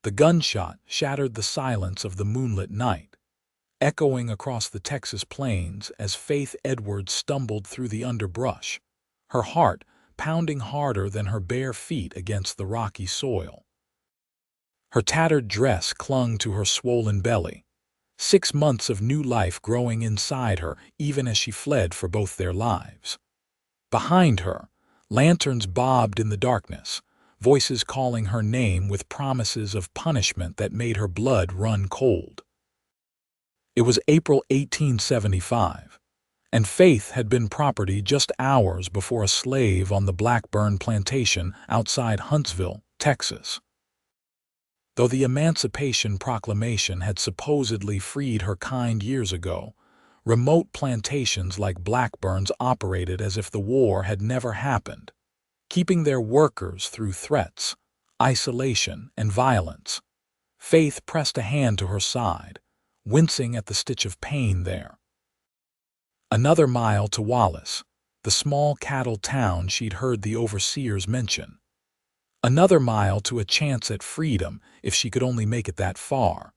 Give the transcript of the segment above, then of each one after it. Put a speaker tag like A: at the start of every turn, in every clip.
A: The gunshot shattered the silence of the moonlit night, echoing across the Texas plains as Faith Edwards stumbled through the underbrush, her heart pounding harder than her bare feet against the rocky soil. Her tattered dress clung to her swollen belly, 6 months of new life growing inside her even as she fled for both their lives. Behind her, lanterns bobbed in the darkness, voices calling her name with promises of punishment that made her blood run cold. It was April 1875, and Faith had been property just hours before a slave on the Blackburn plantation outside Huntsville, Texas. Though the Emancipation Proclamation had supposedly freed her kind years ago, remote plantations like Blackburn's operated as if the war had never happened, keeping their workers through threats, isolation, and violence. Faith pressed a hand to her side, wincing at the stitch of pain there. Another mile to Wallace, the small cattle town she'd heard the overseers mention. Another mile to a chance at freedom if she could only make it that far.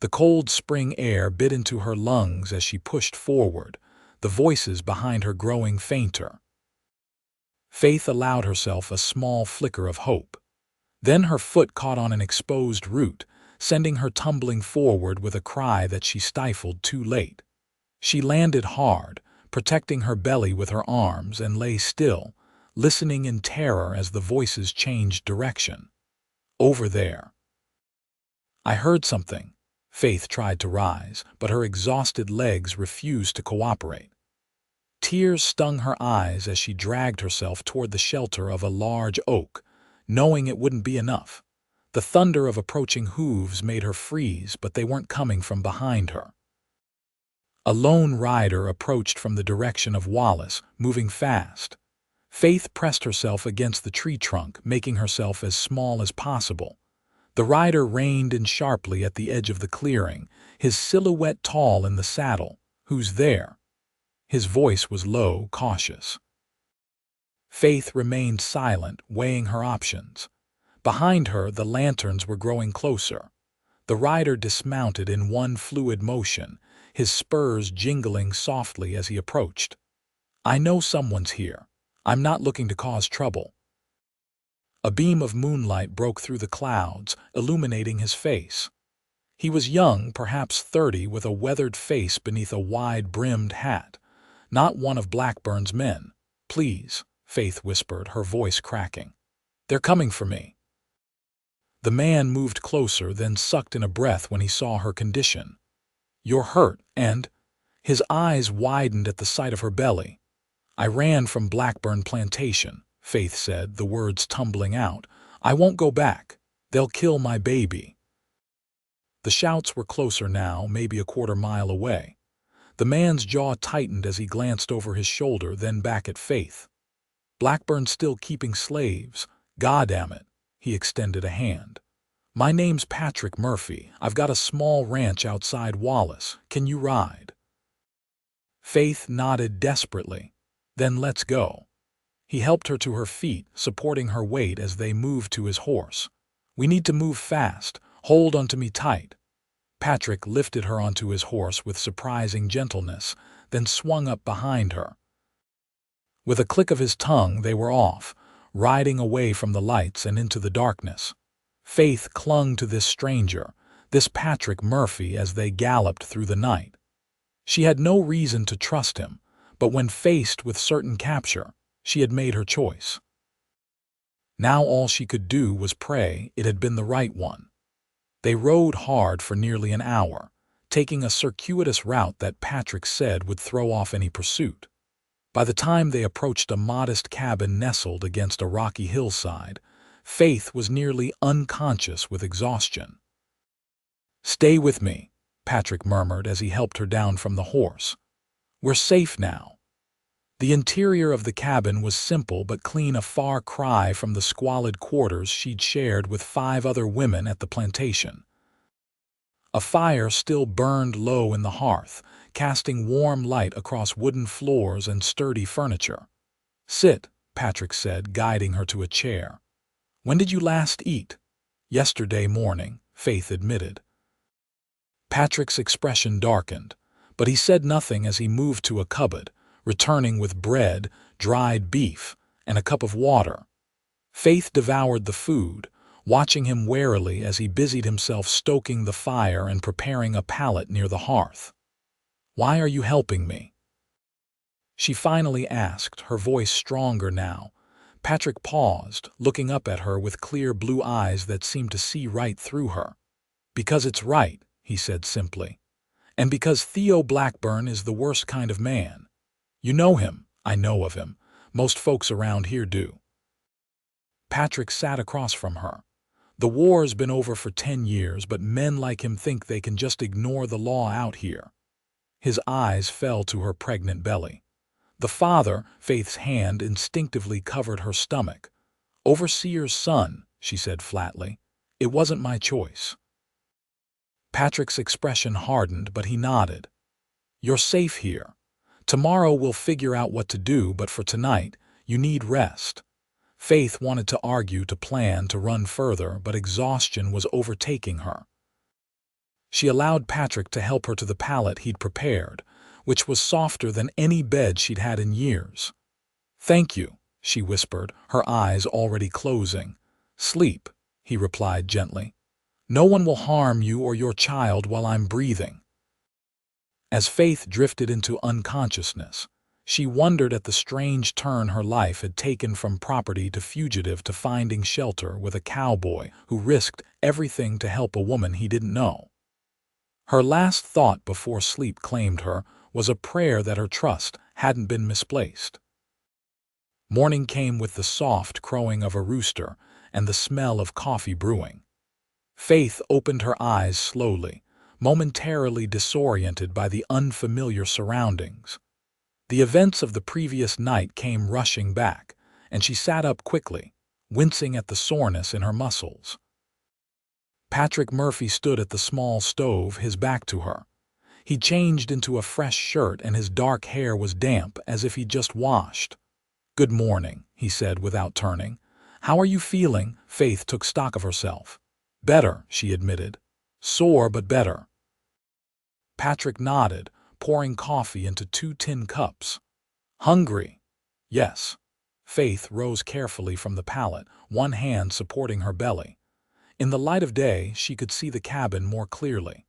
A: The cold spring air bit into her lungs as she pushed forward, the voices behind her growing fainter. Faith allowed herself a small flicker of hope. Then her foot caught on an exposed root, sending her tumbling forward with a cry that she stifled too late. She landed hard, protecting her belly with her arms, and lay still, listening in terror as the voices changed direction. Over there. I heard something. Faith tried to rise, but her exhausted legs refused to cooperate. Tears stung her eyes as she dragged herself toward the shelter of a large oak, knowing it wouldn't be enough. The thunder of approaching hooves made her freeze, but they weren't coming from behind her. A lone rider approached from the direction of Wallace, moving fast. Faith pressed herself against the tree trunk, making herself as small as possible. The rider reined in sharply at the edge of the clearing, his silhouette tall in the saddle. "Who's there?" His voice was low, cautious. Faith remained silent, weighing her options. Behind her, the lanterns were growing closer. The rider dismounted in one fluid motion, his spurs jingling softly as he approached. "I know someone's here. I'm not looking to cause trouble." A beam of moonlight broke through the clouds, illuminating his face. He was young, perhaps 30, with a weathered face beneath a wide-brimmed hat. Not one of Blackburn's men. "Please," Faith whispered, her voice cracking. "They're coming for me." The man moved closer, then sucked in a breath when he saw her condition. "You're hurt, and—" His eyes widened at the sight of her belly. "I ran from Blackburn plantation," Faith said, the words tumbling out. "I won't go back. They'll kill my baby." The shouts were closer now, maybe a quarter-mile away. The man's jaw tightened as he glanced over his shoulder, then back at Faith. "Blackburn's still keeping slaves. Goddamn it." He extended a hand. "My name's Patrick Murphy. I've got a small ranch outside Wallace. Can you ride?" Faith nodded desperately. "Then let's go." He helped her to her feet, supporting her weight as they moved to his horse. "We need to move fast. Hold onto me tight." Patrick lifted her onto his horse with surprising gentleness, then swung up behind her. With a click of his tongue, they were off, riding away from the lights and into the darkness. Faith clung to this stranger, this Patrick Murphy, as they galloped through the night. She had no reason to trust him, but when faced with certain capture, she had made her choice. Now all she could do was pray it had been the right one. They rode hard for nearly an hour, taking a circuitous route that Patrick said would throw off any pursuit. By the time they approached a modest cabin nestled against a rocky hillside, Faith was nearly unconscious with exhaustion. "Stay with me," Patrick murmured as he helped her down from the horse. "We're safe now." The interior of the cabin was simple but clean, a far cry from the squalid quarters she'd shared with 5 other women at the plantation. A fire still burned low in the hearth, casting warm light across wooden floors and sturdy furniture. "Sit," Patrick said, guiding her to a chair. "When did you last eat?" "Yesterday morning," Faith admitted. Patrick's expression darkened, but he said nothing as he moved to a cupboard, returning with bread, dried beef, and a cup of water. Faith devoured the food, watching him warily as he busied himself stoking the fire and preparing a pallet near the hearth. "Why are you helping me?" she finally asked, her voice stronger now. Patrick paused, looking up at her with clear blue eyes that seemed to see right through her. "Because it's right," he said simply. "And because Theo Blackburn is the worst kind of man. You know him. I know of him. Most folks around here do." Patrick sat across from her. "The war's been over for 10 years, but men like him think they can just ignore the law out here." His eyes fell to her pregnant belly. The father, Faith's hand instinctively covered her stomach. "Overseer's son," she said flatly. "It wasn't my choice." Patrick's expression hardened, but he nodded. "You're safe here. Tomorrow we'll figure out what to do, but for tonight, you need rest." Faith wanted to argue, to plan, to run further, but exhaustion was overtaking her. She allowed Patrick to help her to the pallet he'd prepared, which was softer than any bed she'd had in years. "Thank you," she whispered, her eyes already closing. "Sleep," he replied gently. "No one will harm you or your child while I'm breathing." As Faith drifted into unconsciousness, she wondered at the strange turn her life had taken, from property to fugitive to finding shelter with a cowboy who risked everything to help a woman he didn't know. Her last thought before sleep claimed her was a prayer that her trust hadn't been misplaced. Morning came with the soft crowing of a rooster and the smell of coffee brewing. Faith opened her eyes slowly, momentarily disoriented by the unfamiliar surroundings. The events of the previous night came rushing back, and she sat up quickly, wincing at the soreness in her muscles. Patrick Murphy stood at the small stove, his back to her. He changed into a fresh shirt and his dark hair was damp as if he'd just washed. "Good morning," he said without turning. "How are you feeling?" Faith took stock of herself. "Better," she admitted. "Sore, but better." Patrick nodded, pouring coffee into 2 tin cups. "Hungry?" "Yes." Faith rose carefully from the pallet, one hand supporting her belly. In the light of day, she could see the cabin more clearly.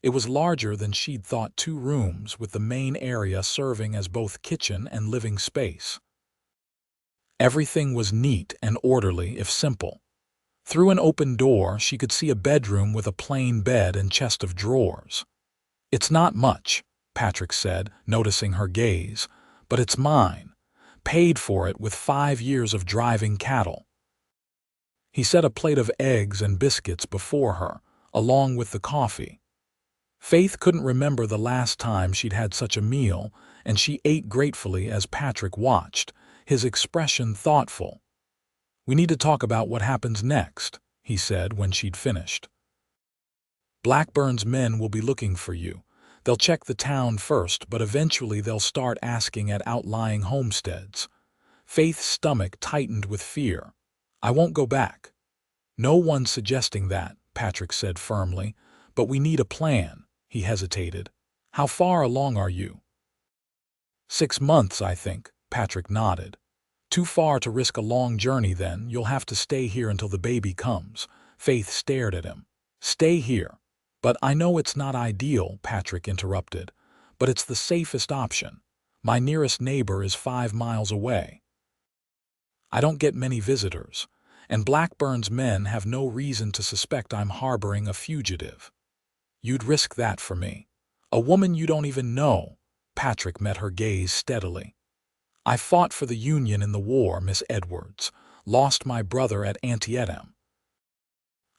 A: It was larger than she'd thought, 2 rooms, with the main area serving as both kitchen and living space. Everything was neat and orderly, if simple. Through an open door, she could see a bedroom with a plain bed and chest of drawers. "It's not much," Patrick said, noticing her gaze, "but it's mine. Paid for it with 5 years of driving cattle." He set a plate of eggs and biscuits before her, along with the coffee. Faith couldn't remember the last time she'd had such a meal, and she ate gratefully as Patrick watched, his expression thoughtful. "We need to talk about what happens next," he said when she'd finished. "Blackburn's men will be looking for you. They'll check the town first, but eventually they'll start asking at outlying homesteads." Faith's stomach tightened with fear. "I won't go back." "No one's suggesting that," Patrick said firmly, "but we need a plan." He hesitated. "How far along are you?" 6 months, I think," Patrick nodded. "Too far to risk a long journey then. You'll have to stay here until the baby comes." Faith stared at him. "Stay here." "But I know it's not ideal," Patrick interrupted. "But it's the safest option. My nearest neighbor is 5 miles away. I don't get many visitors, and Blackburn's men have no reason to suspect I'm harboring a fugitive." "You'd risk that for me? A woman you don't even know?" Patrick met her gaze steadily. "I fought for the Union in the war, Miss Edwards. Lost my brother at Antietam.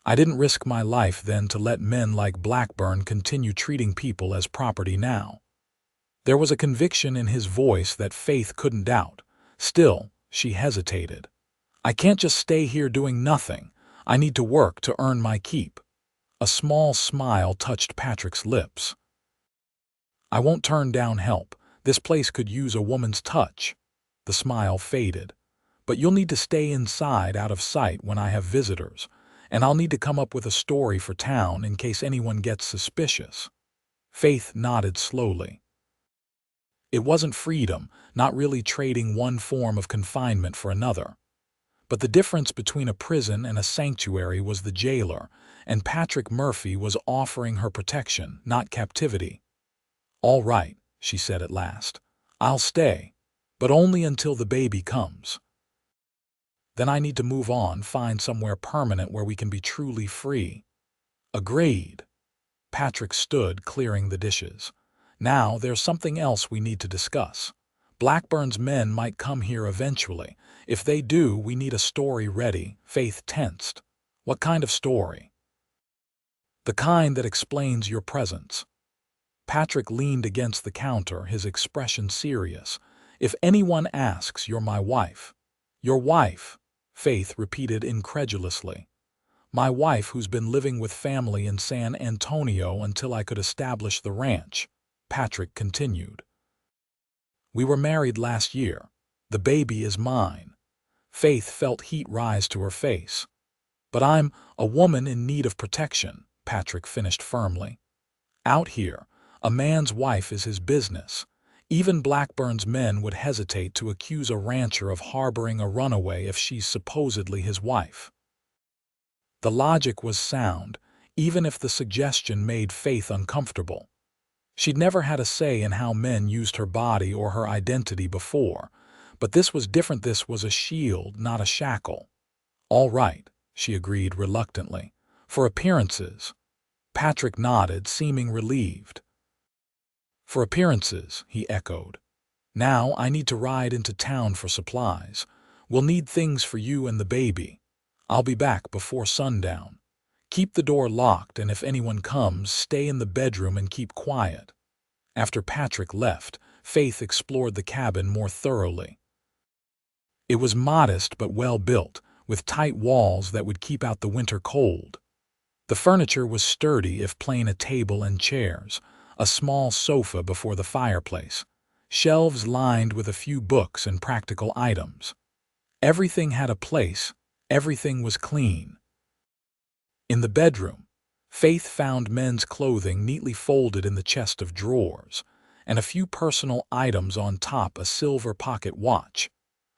A: I didn't risk my life then to let men like Blackburn continue treating people as property now." There was a conviction in his voice that Faith couldn't doubt. Still, she hesitated. "I can't just stay here doing nothing. I need to work to earn my keep." A small smile touched Patrick's lips. "I won't turn down help. This place could use a woman's touch." The smile faded. "But you'll need to stay inside, out of sight, when I have visitors. and I'll need to come up with a story for town in case anyone gets suspicious. Faith nodded slowly. It wasn't freedom, not really trading one form of confinement for another. But the difference between a prison and a sanctuary was the jailer, and Patrick Murphy was offering her protection, not captivity. "All right," she said at last. "I'll stay, but only until the baby comes. Then I need to move on, find somewhere permanent where we can be truly free." "Agreed." Patrick stood, clearing the dishes. "Now, there's something else we need to discuss. Blackburn's men might come here eventually. If they do, we need a story ready." Faith tensed. "What kind of story?" "The kind that explains your presence." Patrick leaned against the counter, his expression serious. "If anyone asks, you're my wife." "Your wife?" Faith repeated incredulously. "My wife who's been living with family in San Antonio until I could establish the ranch," Patrick continued. "We were married last year. The baby is mine." Faith felt heat rise to her face. "But I'm a woman in need of protection," Patrick finished firmly. "Out here, a man's wife is his business. Even Blackburn's men would hesitate to accuse a rancher of harboring a runaway if she's supposedly his wife." The logic was sound, even if the suggestion made Faith uncomfortable. She'd never had a say in how men used her body or her identity before, but this was different. This was a shield, not a shackle. "All right," she agreed reluctantly. "For appearances." Patrick nodded, seeming relieved. "For appearances," he echoed. "Now I need to ride into town for supplies. We'll need things for you and the baby. I'll be back before sundown. Keep the door locked, and if anyone comes, stay in the bedroom and keep quiet." After Patrick left, Faith explored the cabin more thoroughly. It was modest but well built, with tight walls that would keep out the winter cold. The furniture was sturdy, if plain: a table and chairs, a small sofa before the fireplace, shelves lined with a few books and practical items. Everything had a place, everything was clean. In the bedroom, Faith found men's clothing neatly folded in the chest of drawers, and a few personal items on top: a silver pocket watch,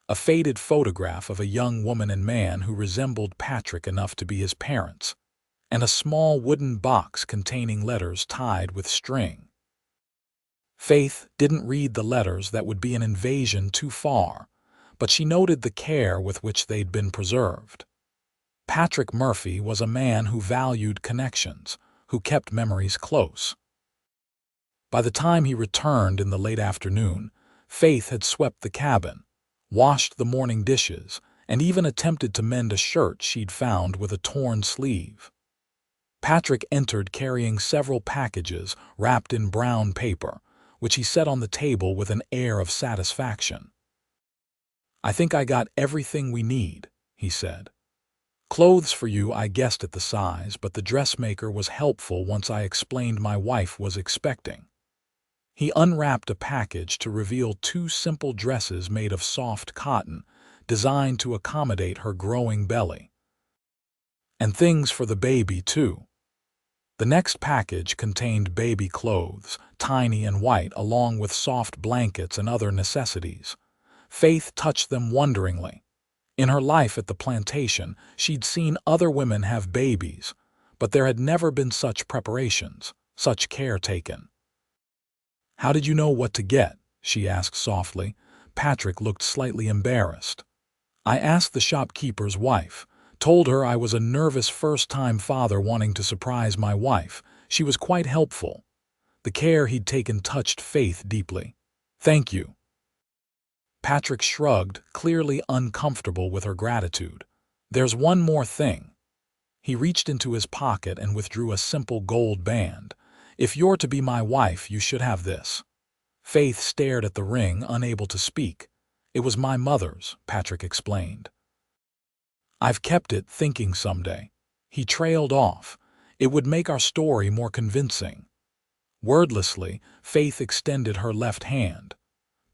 A: a faded photograph of a young woman and man who resembled Patrick enough to be his parents, and a small wooden box containing letters tied with string. Faith didn't read the letters, that would be an invasion too far, but she noted the care with which they'd been preserved. Patrick Murphy was a man who valued connections, who kept memories close. By the time he returned in the late afternoon, Faith had swept the cabin, washed the morning dishes, and even attempted to mend a shirt she'd found with a torn sleeve. Patrick entered carrying several packages wrapped in brown paper, which he set on the table with an air of satisfaction. "I think I got everything we need," he said. "Clothes for you, I guessed at the size, but the dressmaker was helpful once I explained my wife was expecting." He unwrapped a package to reveal 2 simple dresses made of soft cotton, designed to accommodate her growing belly. "And things for the baby, too." The next package contained baby clothes, tiny and white, along with soft blankets and other necessities. Faith touched them wonderingly. In her life at the plantation, she'd seen other women have babies, but there had never been such preparations, such care taken. "How did you know what to get?" she asked softly. Patrick looked slightly embarrassed. "I asked the shopkeeper's wife. Told her I was a nervous first-time father wanting to surprise my wife. She was quite helpful." The care he'd taken touched Faith deeply. "Thank you." Patrick shrugged, clearly uncomfortable with her gratitude. "There's one more thing." He reached into his pocket and withdrew a simple gold band. "If you're to be my wife, you should have this." Faith stared at the ring, unable to speak. "It was my mother's," Patrick explained. "I've kept it, thinking someday." He trailed off. "It would make our story more convincing." Wordlessly, Faith extended her left hand.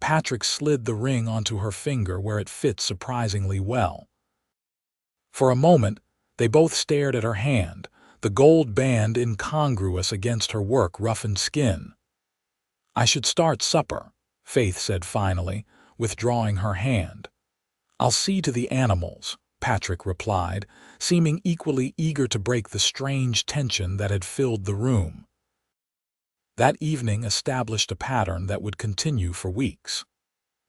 A: Patrick slid the ring onto her finger, where it fit surprisingly well. For a moment, They both stared at her hand, the gold band incongruous against her work-roughened skin. "I should start supper," Faith said finally, withdrawing her hand. "I'll see to the animals," Patrick replied, seeming equally eager to break the strange tension that had filled the room. That evening established a pattern that would continue for weeks.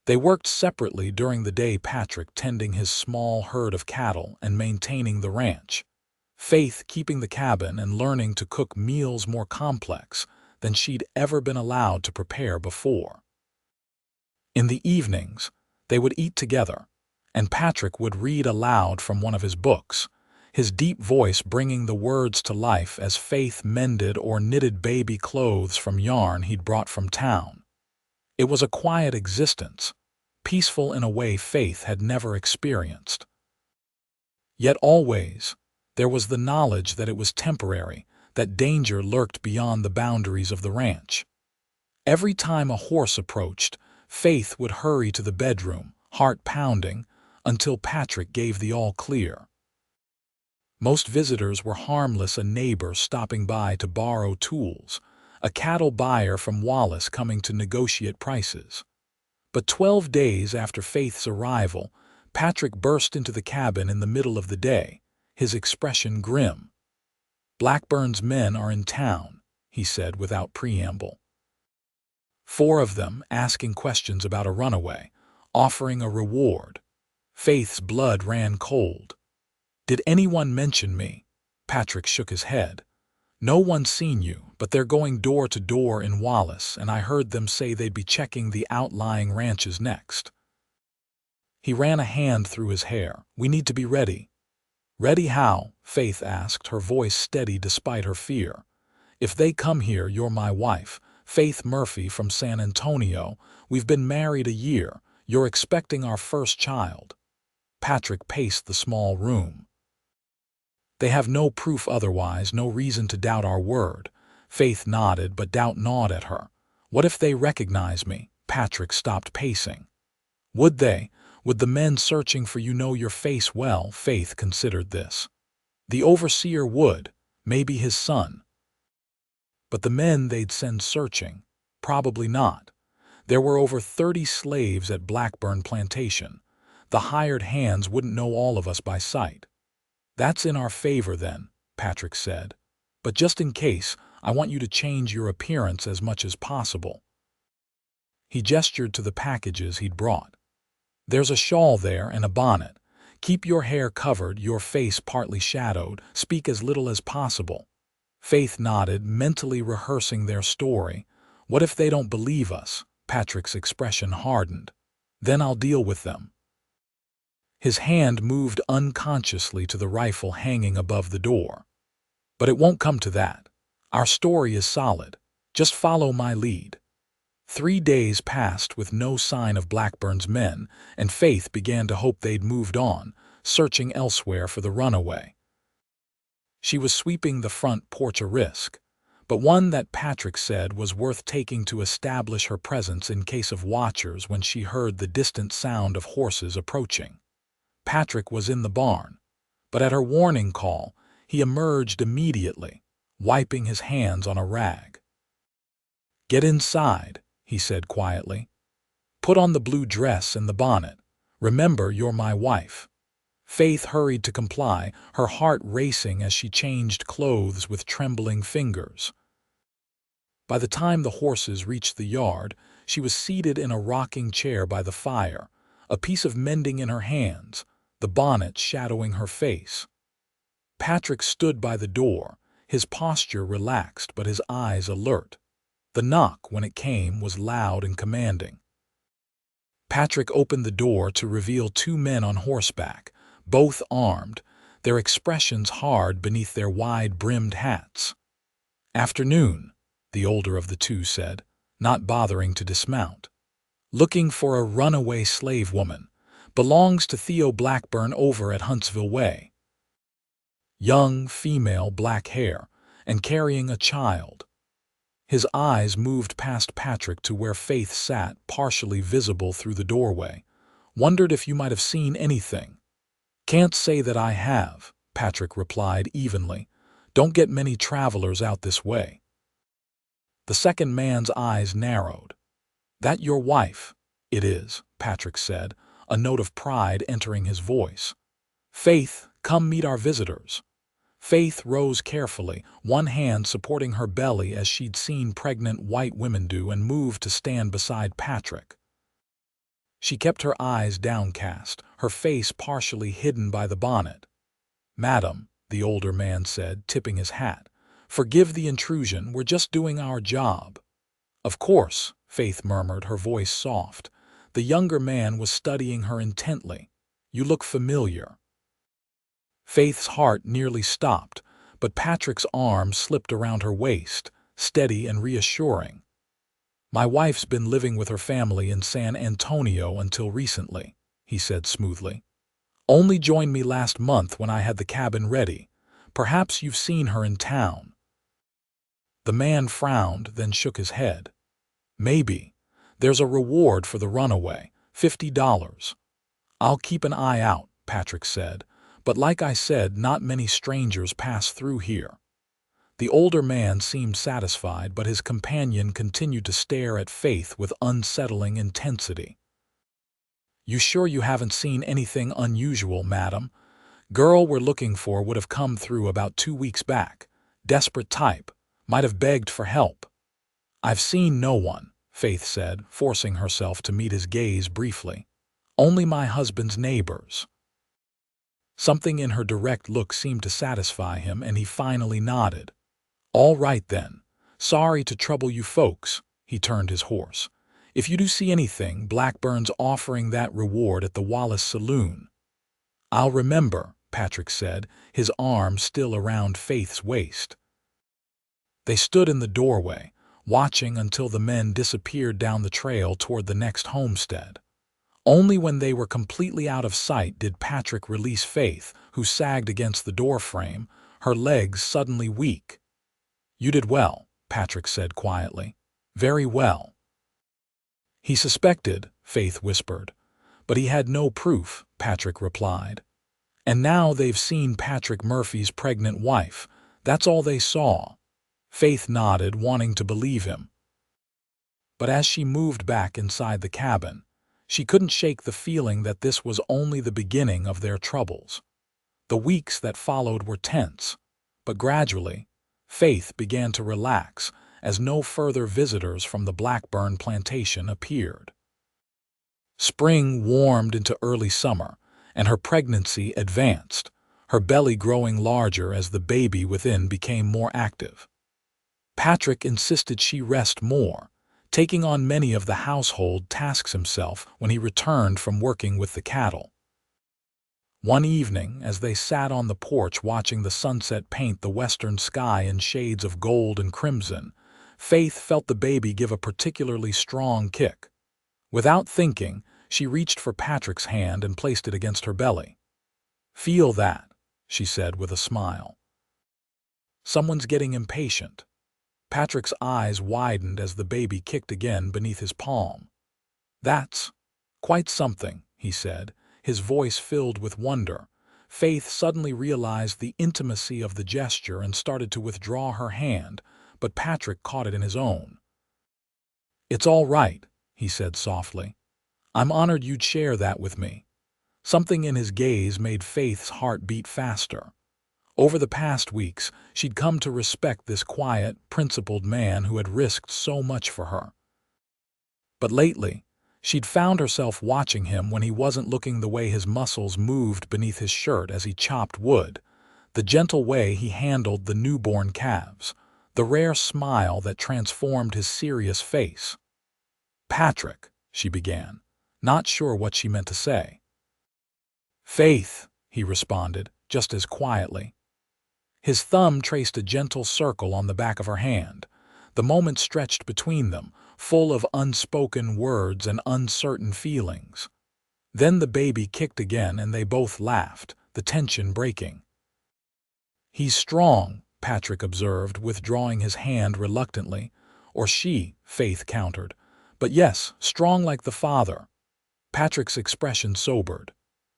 A: They worked separately during the day, Patrick tending his small herd of cattle and maintaining the ranch, Faith keeping the cabin and learning to cook meals more complex than she'd ever been allowed to prepare before. In the evenings, they would eat together, and Patrick would read aloud from one of his books, his deep voice bringing the words to life as Faith mended or knitted baby clothes from yarn he'd brought from town. It was a quiet existence, peaceful in a way Faith had never experienced. Yet always, there was the knowledge that it was temporary, that danger lurked beyond the boundaries of the ranch. Every time a horse approached, Faith would hurry to the bedroom, heart pounding, until Patrick gave the all-clear. Most visitors were harmless, a neighbor stopping by to borrow tools, a cattle buyer from Wallace coming to negotiate prices. But 12 days after Faith's arrival, Patrick burst into the cabin in the middle of the day, his expression grim. "Blackburn's men are in town," he said without preamble. 4 of them asking questions about a runaway, offering a reward. Faith's blood ran cold. "Did anyone mention me?" Patrick shook his head. "No one's seen you, but they're going door to door in Wallace, and I heard them say they'd be checking the outlying ranches next." He ran a hand through his hair. "We need to be ready." "Ready how?" Faith asked, her voice steady despite her fear. "If they come here, you're my wife, Faith Murphy from San Antonio. We've been married a year. You're expecting our first child." Patrick paced the small room. "They have no proof otherwise, no reason to doubt our word." Faith nodded, but doubt gnawed at her. "What if they recognize me?" Patrick stopped pacing. "Would they? Would the men searching for you know your face well?" Faith considered this. "The overseer would, maybe his son. But the men they'd send searching? Probably not. There were over 30 slaves at Blackburn Plantation. The hired hands wouldn't know all of us by sight." "That's in our favor then," Patrick said. "But just in case, I want you to change your appearance as much as possible." He gestured to the packages he'd brought. "There's a shawl there and a bonnet. Keep your hair covered, your face partly shadowed, speak as little as possible." Faith nodded, mentally rehearsing their story. "What if they don't believe us?" Patrick's expression hardened. "Then I'll deal with them." His hand moved unconsciously to the rifle hanging above the door. "But it won't come to that. Our story is solid. Just follow my lead." 3 days passed with no sign of Blackburn's men, and Faith began to hope they'd moved on, searching elsewhere for the runaway. She was sweeping the front porch, a risk, but one that Patrick said was worth taking to establish her presence in case of watchers when she heard the distant sound of horses approaching. Patrick was in the barn, but at her warning call, he emerged immediately, wiping his hands on a rag. "Get inside," he said quietly. "Put on the blue dress and the bonnet. Remember, you're my wife." Faith hurried to comply, her heart racing as she changed clothes with trembling fingers. By the time the horses reached the yard, she was seated in a rocking chair by the fire, a piece of mending in her hands, the bonnet shadowing her face. Patrick stood by the door, his posture relaxed but his eyes alert. The knock, when it came, was loud and commanding. Patrick opened the door to reveal 2 men on horseback, both armed, their expressions hard beneath their wide-brimmed hats. "Afternoon," the older of the 2 said, not bothering to dismount. "Looking for a runaway slave woman. Belongs to Theo Blackburn over at Huntsville Way. Young, female, black hair, and carrying a child." His eyes moved past Patrick to where Faith sat, partially visible through the doorway. "Wondered if you might have seen anything." "Can't say that I have," Patrick replied evenly. "Don't get many travelers out this way." The second man's eyes narrowed. "That your wife?" "It is," Patrick said, a note of pride entering his voice. "Faith, come meet our visitors." Faith rose carefully, one hand supporting her belly as she'd seen pregnant white women do, and moved to stand beside Patrick. She kept her eyes downcast, her face partially hidden by the bonnet. "Madam," the older man said, tipping his hat, "forgive the intrusion, we're just doing our job." "Of course," Faith murmured, her voice soft. The younger man was studying her intently. "You look familiar." Faith's heart nearly stopped, but Patrick's arm slipped around her waist, steady and reassuring. "My wife's been living with her family in San Antonio until recently," he said smoothly. "Only joined me last month when I had the cabin ready. Perhaps you've seen her in town." The man frowned, then shook his head. "Maybe. There's a reward for the runaway, $50. "I'll keep an eye out," Patrick said. "But like I said, not many strangers pass through here." The older man seemed satisfied, but his companion continued to stare at Faith with unsettling intensity. "You sure you haven't seen anything unusual, madam? Girl we're looking for would have come through about 2 weeks back. Desperate type. Might have begged for help." "I've seen no one," Faith said, forcing herself to meet his gaze briefly. "Only my husband's neighbors." Something in her direct look seemed to satisfy him, and he finally nodded. "All right then. Sorry to trouble you folks." He turned his horse. "If you do see anything, Blackburn's offering that reward at the Wallace Saloon." "I'll remember," Patrick said, his arm still around Faith's waist. They stood in the doorway, watching until the men disappeared down the trail toward the next homestead. Only when they were completely out of sight did Patrick release Faith, who sagged against the doorframe, her legs suddenly weak. "You did well," Patrick said quietly. "Very well." "He suspected," Faith whispered. "But he had no proof," Patrick replied. "And now they've seen Patrick Murphy's pregnant wife. That's all they saw." Faith nodded, wanting to believe him. But as she moved back inside the cabin, she couldn't shake the feeling that this was only the beginning of their troubles. The weeks that followed were tense, but gradually, Faith began to relax as no further visitors from the Blackburn plantation appeared. Spring warmed into early summer, and her pregnancy advanced, her belly growing larger as the baby within became more active. Patrick insisted she rest more, taking on many of the household tasks himself when he returned from working with the cattle. One evening, as they sat on the porch watching the sunset paint the western sky in shades of gold and crimson, Faith felt the baby give a particularly strong kick. Without thinking, she reached for Patrick's hand and placed it against her belly. "Feel that," she said with a smile. "Someone's getting impatient." Patrick's eyes widened as the baby kicked again beneath his palm. "That's quite something," he said, his voice filled with wonder. Faith suddenly realized the intimacy of the gesture and started to withdraw her hand, but Patrick caught it in his own. "It's all right," he said softly. "I'm honored you'd share that with me." Something in his gaze made Faith's heart beat faster. Over the past weeks, she'd come to respect this quiet, principled man who had risked so much for her. But lately, she'd found herself watching him when he wasn't looking, the way his muscles moved beneath his shirt as he chopped wood, the gentle way he handled the newborn calves, the rare smile that transformed his serious face. "Patrick," she began, not sure what she meant to say. "Faith," he responded, just as quietly. His thumb traced a gentle circle on the back of her hand. The moment stretched between them, full of unspoken words and uncertain feelings. Then the baby kicked again and they both laughed, the tension breaking. "He's strong," Patrick observed, withdrawing his hand reluctantly. "Or she," Faith countered. "But yes, strong like the father." Patrick's expression sobered.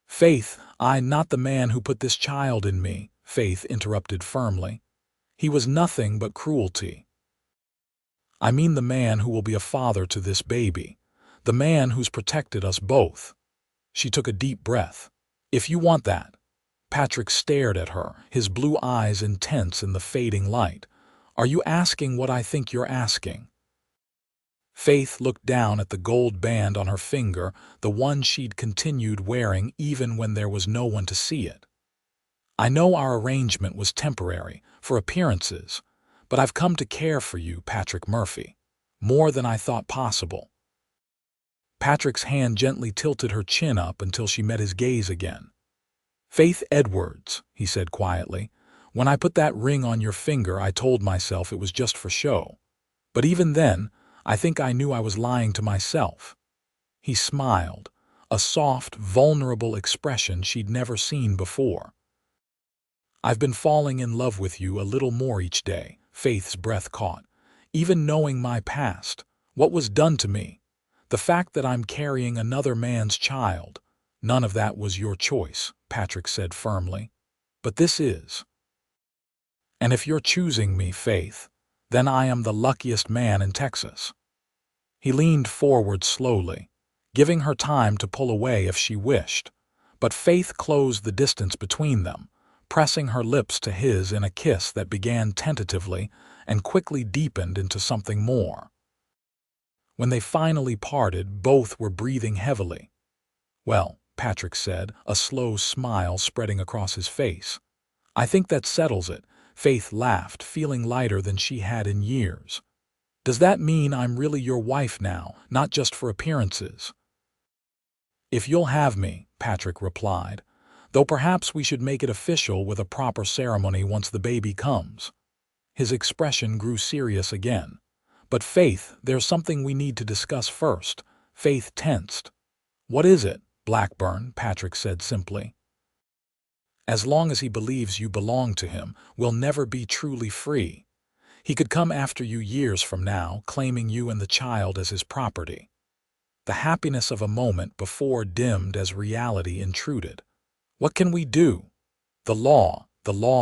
A: Faith, I'm not the man who put this child in me, Faith interrupted firmly. He was nothing but cruelty. I mean the man who will be a father to this baby, the man who's protected us both. She took a deep breath. If you want that. Patrick stared at her, his blue eyes intense in the fading light. Are you asking what I think you're asking? Faith looked down at the gold band on her finger, the one she'd continued wearing even when there was no one to see it. I know our arrangement was temporary, for appearances, but I've come to care for you, Patrick Murphy, more than I thought possible. Patrick's hand gently tilted her chin up until she met his gaze again. Faith Edwards, he said quietly, when I put that ring on your finger, I told myself it was just for show. But even then, I think I knew I was lying to myself. He smiled, a soft, vulnerable expression she'd never seen before. I've been falling in love with you a little more each day, Faith's breath caught. Even knowing my past, what was done to me, the fact that I'm carrying another man's child, none of that was your choice, Patrick said firmly. But this is. And if you're choosing me, Faith, then I am the luckiest man in Texas. He leaned forward slowly, giving her time to pull away if she wished, but Faith closed the distance between them, pressing her lips to his in a kiss that began tentatively and quickly deepened into something more. When they finally parted, both were breathing heavily. Well, Patrick said, a slow smile spreading across his face. I think that settles it. Faith laughed, feeling lighter than she had in years. Does that mean I'm really your wife now, not just for appearances? If you'll have me, Patrick replied, though perhaps we should make it official with a proper ceremony once the baby comes. His expression grew serious again. But Faith, there's something we need to discuss first. Faith tensed. What is it, Blackburn? Patrick said simply. As long as he believes you belong to him, we'll never be truly free. He could come after you years from now, claiming you and the child as his property. The happiness of a moment before dimmed as reality intruded. What can we do? The law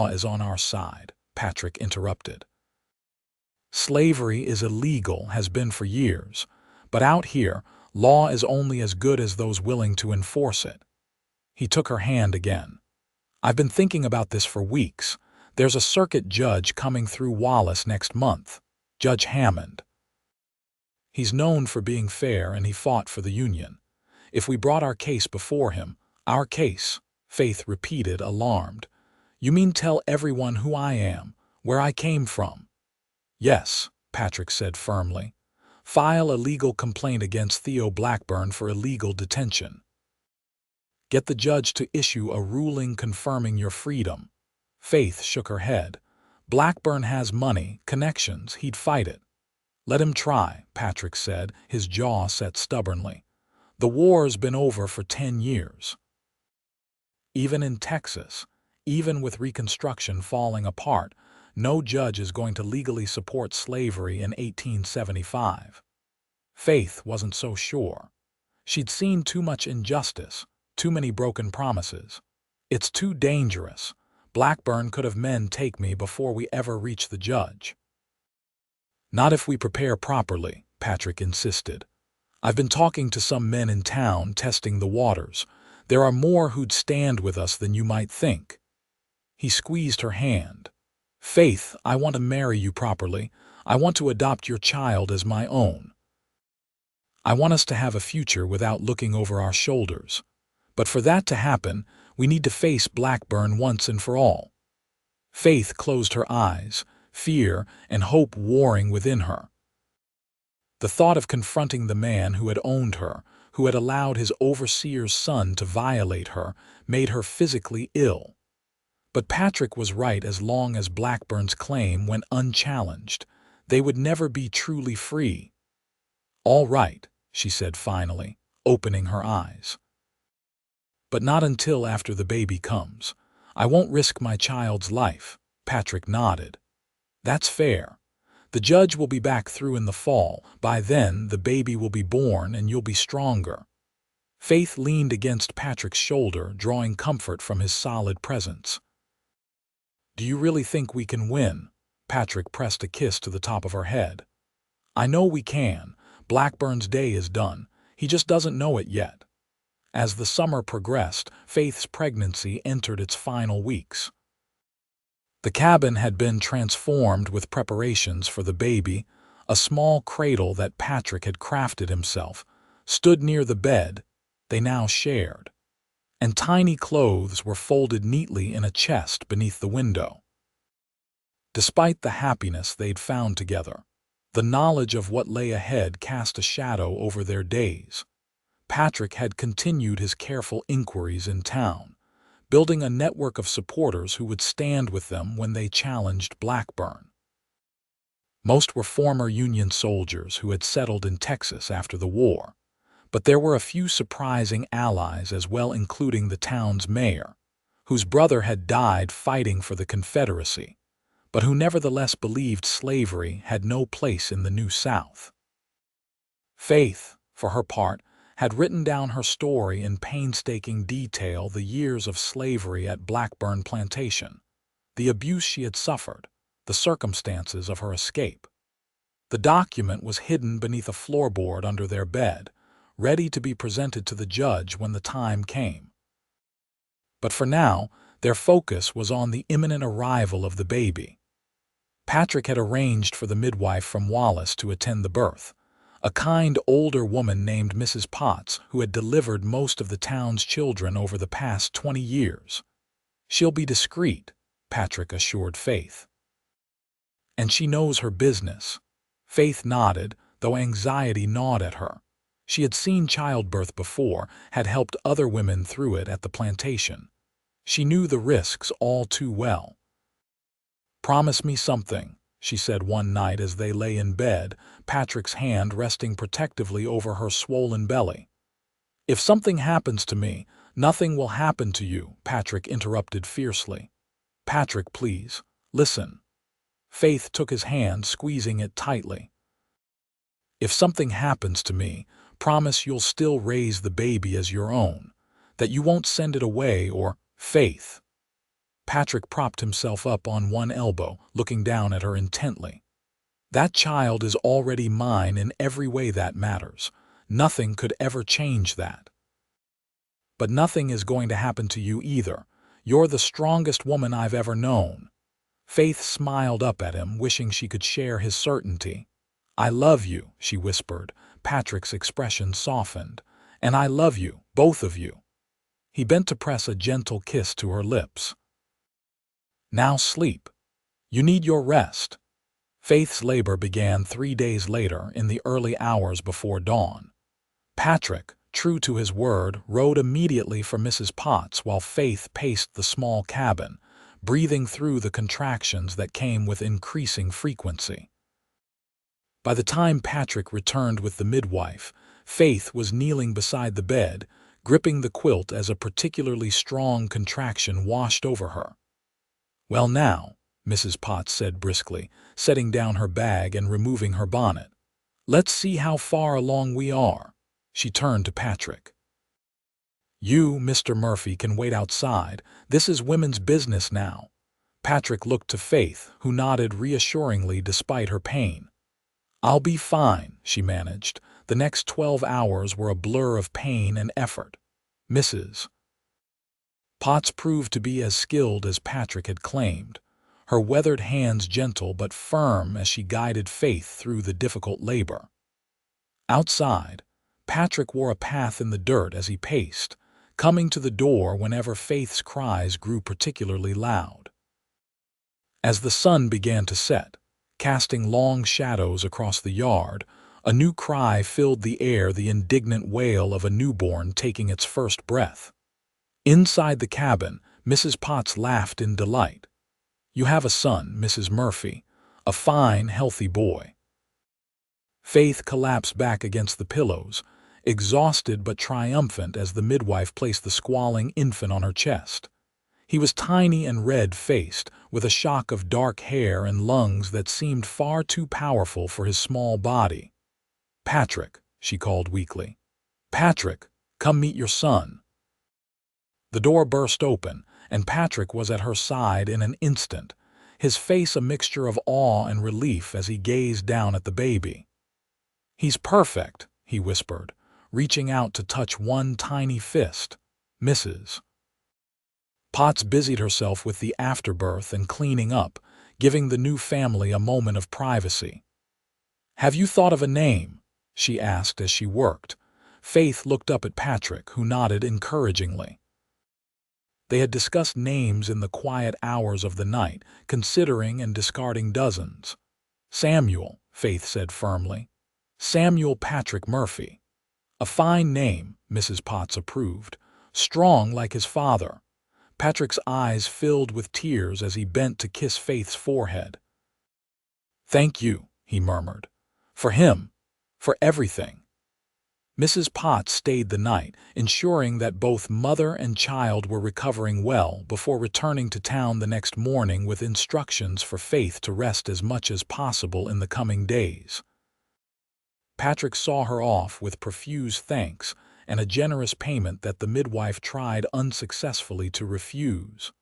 A: is on our side, Patrick interrupted. Slavery is illegal, has been for years, but out here, law is only as good as those willing to enforce it. He took her hand again. I've been thinking about this for weeks. There's a circuit judge coming through Wallace next month, Judge Hammond. He's known for being fair and he fought for the Union. If we brought our case before him, our case, Faith repeated, alarmed. You mean tell everyone who I am, where I came from? Yes, Patrick said firmly. File a legal complaint against Theo Blackburn for illegal detention. Get the judge to issue a ruling confirming your freedom. Faith shook her head. Blackburn has money, connections, he'd fight it. Let him try, Patrick said, his jaw set stubbornly. The war's been over for 10 years. Even in Texas, even with Reconstruction falling apart, no judge is going to legally support slavery in 1875. Faith wasn't so sure. She'd seen too much injustice, too many broken promises. It's too dangerous. Blackburn could have men take me before we ever reach the judge. Not if we prepare properly, Patrick insisted. I've been talking to some men in town, testing the waters. There are more who'd stand with us than you might think. He squeezed her hand. Faith, I want to marry you properly. I want to adopt your child as my own. I want us to have a future without looking over our shoulders. But for that to happen, we need to face Blackburn once and for all. Faith closed her eyes, fear and hope warring within her. The thought of confronting the man who had owned her, who had allowed his overseer's son to violate her, made her physically ill. But Patrick was right. As long as Blackburn's claim went unchallenged, they would never be truly free. All right, she said finally, opening her eyes. But not until after the baby comes. I won't risk my child's life. Patrick nodded. That's fair. The judge will be back through in the fall. By then, the baby will be born and you'll be stronger. Faith leaned against Patrick's shoulder, drawing comfort from his solid presence. "Do you really think we can win?" Patrick pressed a kiss to the top of her head. "I know we can. Blackburn's day is done. He just doesn't know it yet." As the summer progressed, Faith's pregnancy entered its final weeks. The cabin had been transformed with preparations for the baby. A small cradle that Patrick had crafted himself stood near the bed they now shared, and tiny clothes were folded neatly in a chest beneath the window. Despite the happiness they'd found together, the knowledge of what lay ahead cast a shadow over their days. Patrick had continued his careful inquiries in town, building a network of supporters who would stand with them when they challenged Blackburn. Most were former Union soldiers who had settled in Texas after the war, but there were a few surprising allies as well, including the town's mayor, whose brother had died fighting for the Confederacy, but who nevertheless believed slavery had no place in the New South. Faith, for her part, had written down her story in painstaking detail: the years of slavery at Blackburn Plantation, the abuse she had suffered, the circumstances of her escape. The document was hidden beneath a floorboard under their bed, ready to be presented to the judge when the time came. But for now, their focus was on the imminent arrival of the baby. Patrick had arranged for the midwife from Wallace to attend the birth, a kind older woman named Mrs. Potts, who had delivered most of the town's children over the past 20 years. "She'll be discreet," Patrick assured Faith. "And she knows her business." Faith nodded, though anxiety gnawed at her. She had seen childbirth before, had helped other women through it at the plantation. She knew the risks all too well. "Promise me something," she said one night as they lay in bed, Patrick's hand resting protectively over her swollen belly. "If something happens to me, nothing will happen to you," Patrick interrupted fiercely. "Patrick, please, listen." Faith took his hand, squeezing it tightly. "If something happens to me, promise you'll still raise the baby as your own, that you won't send it away or—" "Faith." Patrick propped himself up on one elbow, looking down at her intently. "That child is already mine in every way that matters. Nothing could ever change that. But nothing is going to happen to you either. You're the strongest woman I've ever known." Faith smiled up at him, wishing she could share his certainty. "I love you," she whispered. Patrick's expression softened. "And I love you, both of you." He bent to press a gentle kiss to her lips. "Now sleep. You need your rest." Faith's labor began 3 days later, in the early hours before dawn. Patrick, true to his word, rode immediately for Mrs. Potts while Faith paced the small cabin, breathing through the contractions that came with increasing frequency. By the time Patrick returned with the midwife, Faith was kneeling beside the bed, gripping the quilt as a particularly strong contraction washed over her. "Well now," Mrs. Potts said briskly, setting down her bag and removing her bonnet. "Let's see how far along we are." She turned to Patrick. "You, Mr. Murphy, can wait outside. This is women's business now." Patrick looked to Faith, who nodded reassuringly despite her pain. "I'll be fine," she managed. The next 12 hours were a blur of pain and effort. Mrs. Potts proved to be as skilled as Patrick had claimed, her weathered hands gentle but firm as she guided Faith through the difficult labor. Outside, Patrick wore a path in the dirt as he paced, coming to the door whenever Faith's cries grew particularly loud. As the sun began to set, casting long shadows across the yard, a new cry filled the air, the indignant wail of a newborn taking its first breath. Inside the cabin, Mrs. Potts laughed in delight. "You have a son, Mrs. Murphy, a fine, healthy boy." Faith collapsed back against the pillows, exhausted but triumphant as the midwife placed the squalling infant on her chest. He was tiny and red-faced, with a shock of dark hair and lungs that seemed far too powerful for his small body. "Patrick," she called weakly. "Patrick, Come meet your son." The door burst open, and Patrick was at her side in an instant, his face a mixture of awe and relief as he gazed down at the baby. "He's perfect," he whispered, reaching out to touch one tiny fist. "Mrs. Potts busied herself with the afterbirth and cleaning up, giving the new family a moment of privacy. "Have you thought of a name?" she asked as she worked. Faith looked up at Patrick, who nodded encouragingly. They had discussed names in the quiet hours of the night, considering and discarding dozens. "Samuel," Faith said firmly. "Samuel Patrick Murphy." "A fine name," Mrs. Potts approved. "Strong like his father." Patrick's eyes filled with tears as he bent to kiss Faith's forehead. "Thank you," he murmured. "For him. For everything." Mrs. Potts stayed the night, ensuring that both mother and child were recovering well before returning to town the next morning with instructions for Faith to rest as much as possible in the coming days. Patrick saw her off with profuse thanks and a generous payment that the midwife tried unsuccessfully to refuse.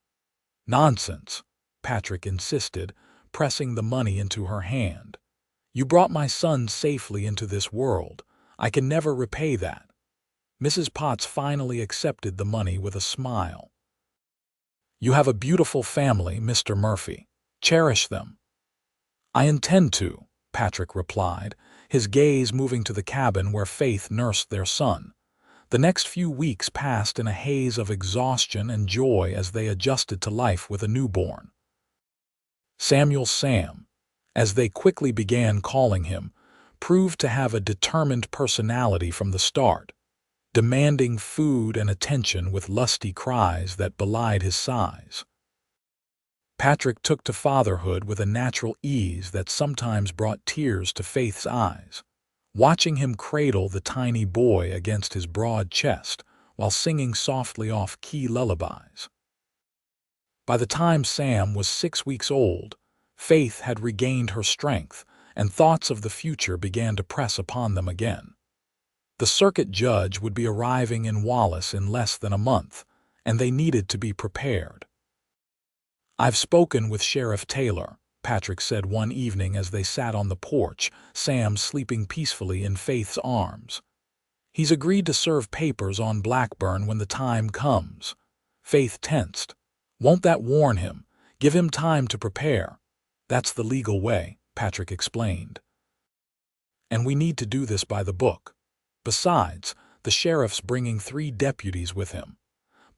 A: "Nonsense," Patrick insisted, pressing the money into her hand. "You brought my son safely into this world. I can never repay that." Mrs. Potts finally accepted the money with a smile. "You have a beautiful family, Mr. Murphy. Cherish them." "I intend to," Patrick replied, his gaze moving to the cabin where Faith nursed their son. The next few weeks passed in a haze of exhaustion and joy as they adjusted to life with a newborn. Samuel Sam, as they quickly began calling him, proved to have a determined personality from the start, demanding food and attention with lusty cries that belied his size. Patrick took to fatherhood with a natural ease that sometimes brought tears to Faith's eyes, watching him cradle the tiny boy against his broad chest while singing softly off-key lullabies. By the time Sam was 6 weeks old, Faith had regained her strength, and thoughts of the future began to press upon them again. The circuit judge would be arriving in Wallace in less than a month, and they needed to be prepared. "I've spoken with Sheriff Taylor," Patrick said one evening as they sat on the porch, Sam sleeping peacefully in Faith's arms. "He's agreed to serve papers on Blackburn when the time comes." Faith tensed. "Won't that warn him? Give him time to prepare?" "That's the legal way," Patrick explained. "And we need to do this by the book. Besides, the sheriff's bringing 3 deputies with him.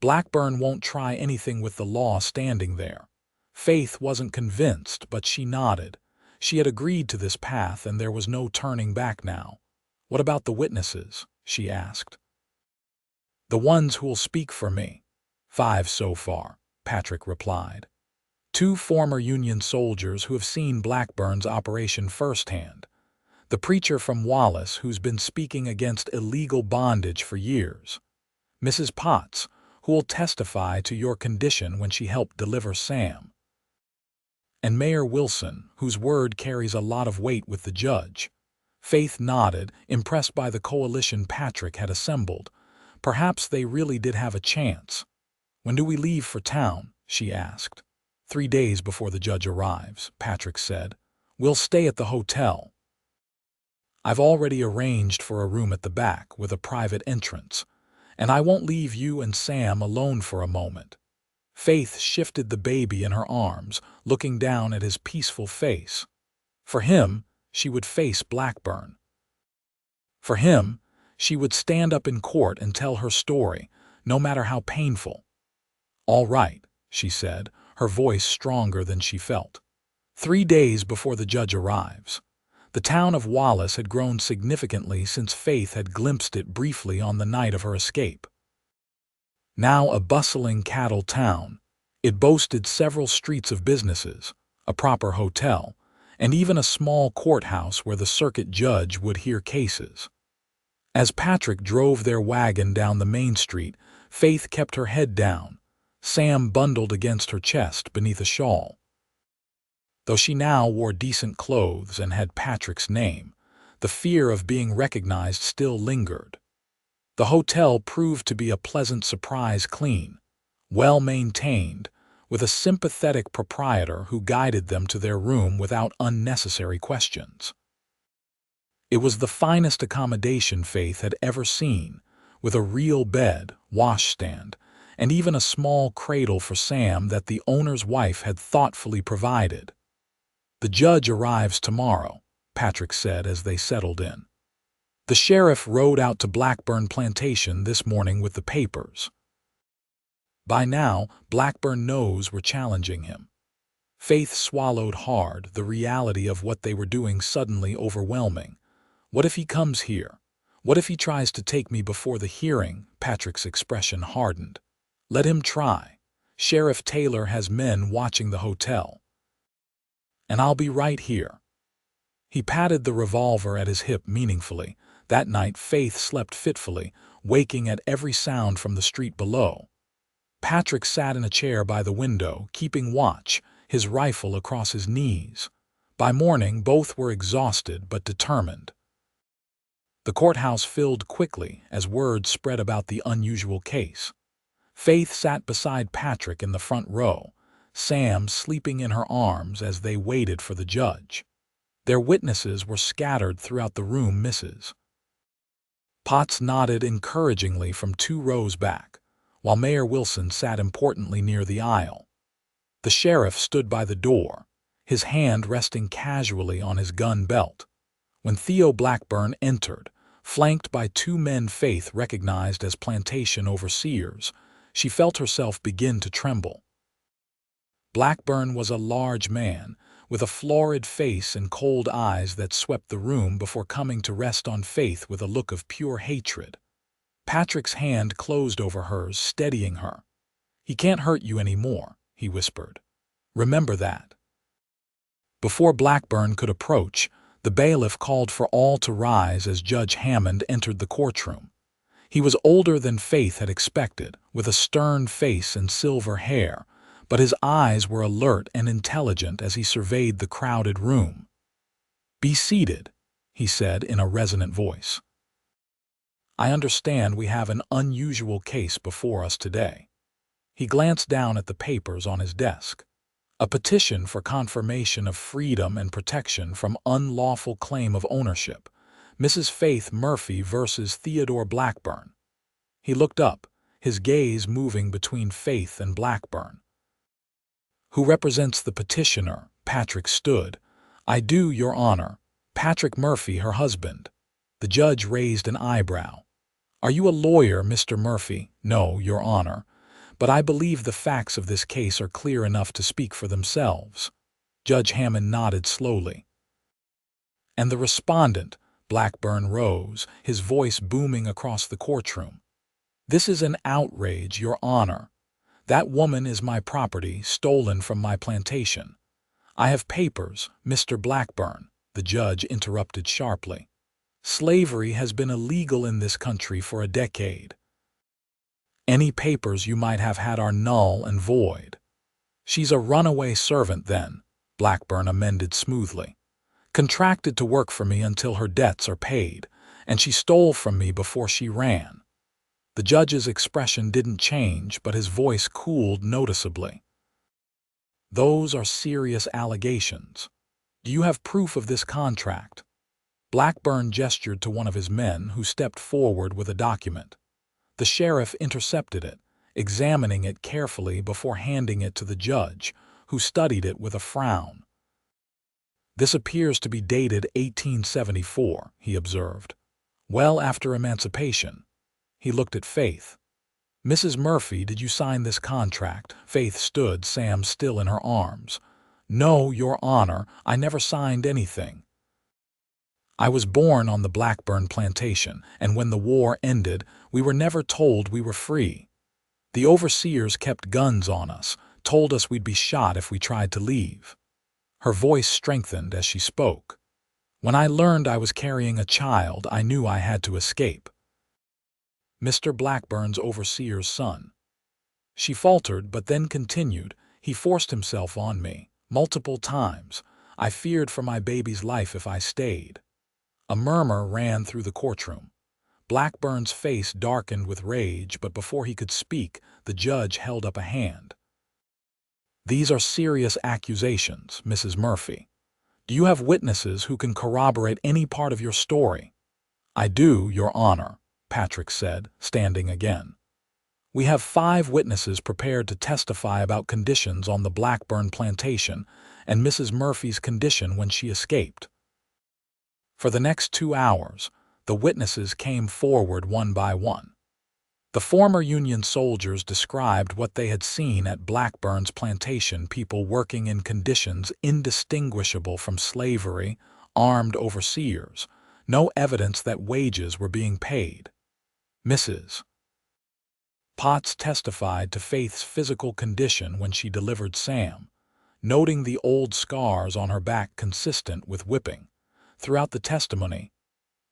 A: Blackburn won't try anything with the law standing there." Faith wasn't convinced, but she nodded. She had agreed to this path, and there was no turning back now. "What about the witnesses?" she asked. "The ones who'll speak for me." 5 so far, Patrick replied. 2 former Union soldiers who have seen Blackburn's operation firsthand. The preacher from Wallace who's been speaking against illegal bondage for years. Mrs. Potts, who will testify to your condition when she helped deliver Sam. And Mayor Wilson, whose word carries a lot of weight with the judge. Faith nodded, impressed by the coalition Patrick had assembled. Perhaps they really did have a chance. "When do we leave for town?" she asked. 3 days before the judge arrives, Patrick said. "We'll stay at the hotel. I've already arranged for a room at the back with a private entrance, and I won't leave you and Sam alone for a moment." Faith shifted the baby in her arms, looking down at his peaceful face. For him, she would face Blackburn. For him, she would stand up in court and tell her story, no matter how painful. "All right," she said, her voice stronger than she felt. 3 days before the judge arrives. The town of Wallace had grown significantly since Faith had glimpsed it briefly on the night of her escape. Now a bustling cattle town, it boasted several streets of businesses, a proper hotel, and even a small courthouse where the circuit judge would hear cases. As Patrick drove their wagon down the main street, Faith kept her head down, Sam bundled against her chest beneath a shawl. Though she now wore decent clothes and had Patrick's name, the fear of being recognized still lingered. The hotel proved to be a pleasant surprise, clean, well-maintained, with a sympathetic proprietor who guided them to their room without unnecessary questions. It was the finest accommodation Faith had ever seen, with a real bed, washstand, and even a small cradle for Sam that the owner's wife had thoughtfully provided. "The judge arrives tomorrow," Patrick said as they settled in. "The sheriff rode out to Blackburn Plantation this morning with the papers." By now, Blackburn knows we're challenging him. Faith swallowed hard, the reality of what they were doing suddenly overwhelming. "What if he comes here? What if he tries to take me before the hearing?" Patrick's expression hardened. "Let him try. Sheriff Taylor has men watching the hotel. And I'll be right here." He patted the revolver at his hip meaningfully. That night, Faith slept fitfully, waking at every sound from the street below. Patrick sat in a chair by the window, keeping watch, his rifle across his knees. By morning, both were exhausted but determined. The courthouse filled quickly as word spread about the unusual case. Faith sat beside Patrick in the front row, Sam sleeping in her arms as they waited for the judge. Their witnesses were scattered throughout the room. Mrs. Potts nodded encouragingly from 2 rows back, while Mayor Wilson sat importantly near the aisle. The sheriff stood by the door, his hand resting casually on his gun belt. When Theo Blackburn entered, flanked by 2 men Faith recognized as plantation overseers, she felt herself begin to tremble. Blackburn was a large man, with a florid face and cold eyes that swept the room before coming to rest on Faith with a look of pure hatred. Patrick's hand closed over hers, steadying her. "He can't hurt you anymore," he whispered. "Remember that." Before Blackburn could approach, the bailiff called for all to rise as Judge Hammond entered the courtroom. He was older than Faith had expected, with a stern face and silver hair, but his eyes were alert and intelligent as he surveyed the crowded room. "Be seated," he said in a resonant voice. "I understand we have an unusual case before us today." He glanced down at the papers on his desk. A petition for confirmation of freedom and protection from unlawful claim of ownership, Mrs. Faith Murphy versus Theodore Blackburn. He looked up, his gaze moving between Faith and Blackburn. "Who represents the petitioner?" Patrick stood. "I do, Your Honor. Patrick Murphy, her husband." The judge raised an eyebrow. "Are you a lawyer, Mr. Murphy?" "No, Your Honor. But I believe the facts of this case are clear enough to speak for themselves." Judge Hammond nodded slowly. "And the respondent?" Blackburn rose, his voice booming across the courtroom. "This is an outrage, Your Honor. That woman is my property, stolen from my plantation." "I have papers, Mr. Blackburn," the judge interrupted sharply. "Slavery has been illegal in this country for a decade. Any papers you might have had are null and void." "She's a runaway servant then," Blackburn amended smoothly. "Contracted to work for me until her debts are paid, and she stole from me before she ran." The judge's expression didn't change, but his voice cooled noticeably. "Those are serious allegations. Do you have proof of this contract?" Blackburn gestured to one of his men, who stepped forward with a document. The sheriff intercepted it, examining it carefully before handing it to the judge, who studied it with a frown. "This appears to be dated 1874, he observed. "Well after emancipation." He looked at Faith. "Mrs. Murphy, did you sign this contract?" Faith stood, Sam still in her arms. "No, Your Honor, I never signed anything. I was born on the Blackburn plantation, and when the war ended, we were never told we were free. The overseers kept guns on us, told us we'd be shot if we tried to leave." Her voice strengthened as she spoke. "When I learned I was carrying a child, I knew I had to escape." "Mr. Blackburn's overseer's son." She faltered, but then continued, "He forced himself on me, multiple times. I feared for my baby's life if I stayed." A murmur ran through the courtroom. Blackburn's face darkened with rage, but before he could speak, the judge held up a hand. "These are serious accusations, Mrs. Murphy. Do you have witnesses who can corroborate any part of your story?" "I do, Your Honor," Patrick said, standing again. "We have 5 witnesses prepared to testify about conditions on the Blackburn plantation and Mrs. Murphy's condition when she escaped." For the next 2 hours, the witnesses came forward one by one. The former Union soldiers described what they had seen at Blackburn's plantation, people working in conditions indistinguishable from slavery, armed overseers, no evidence that wages were being paid. Mrs. Potts testified to Faith's physical condition when she delivered Sam, noting the old scars on her back consistent with whipping. Throughout the testimony,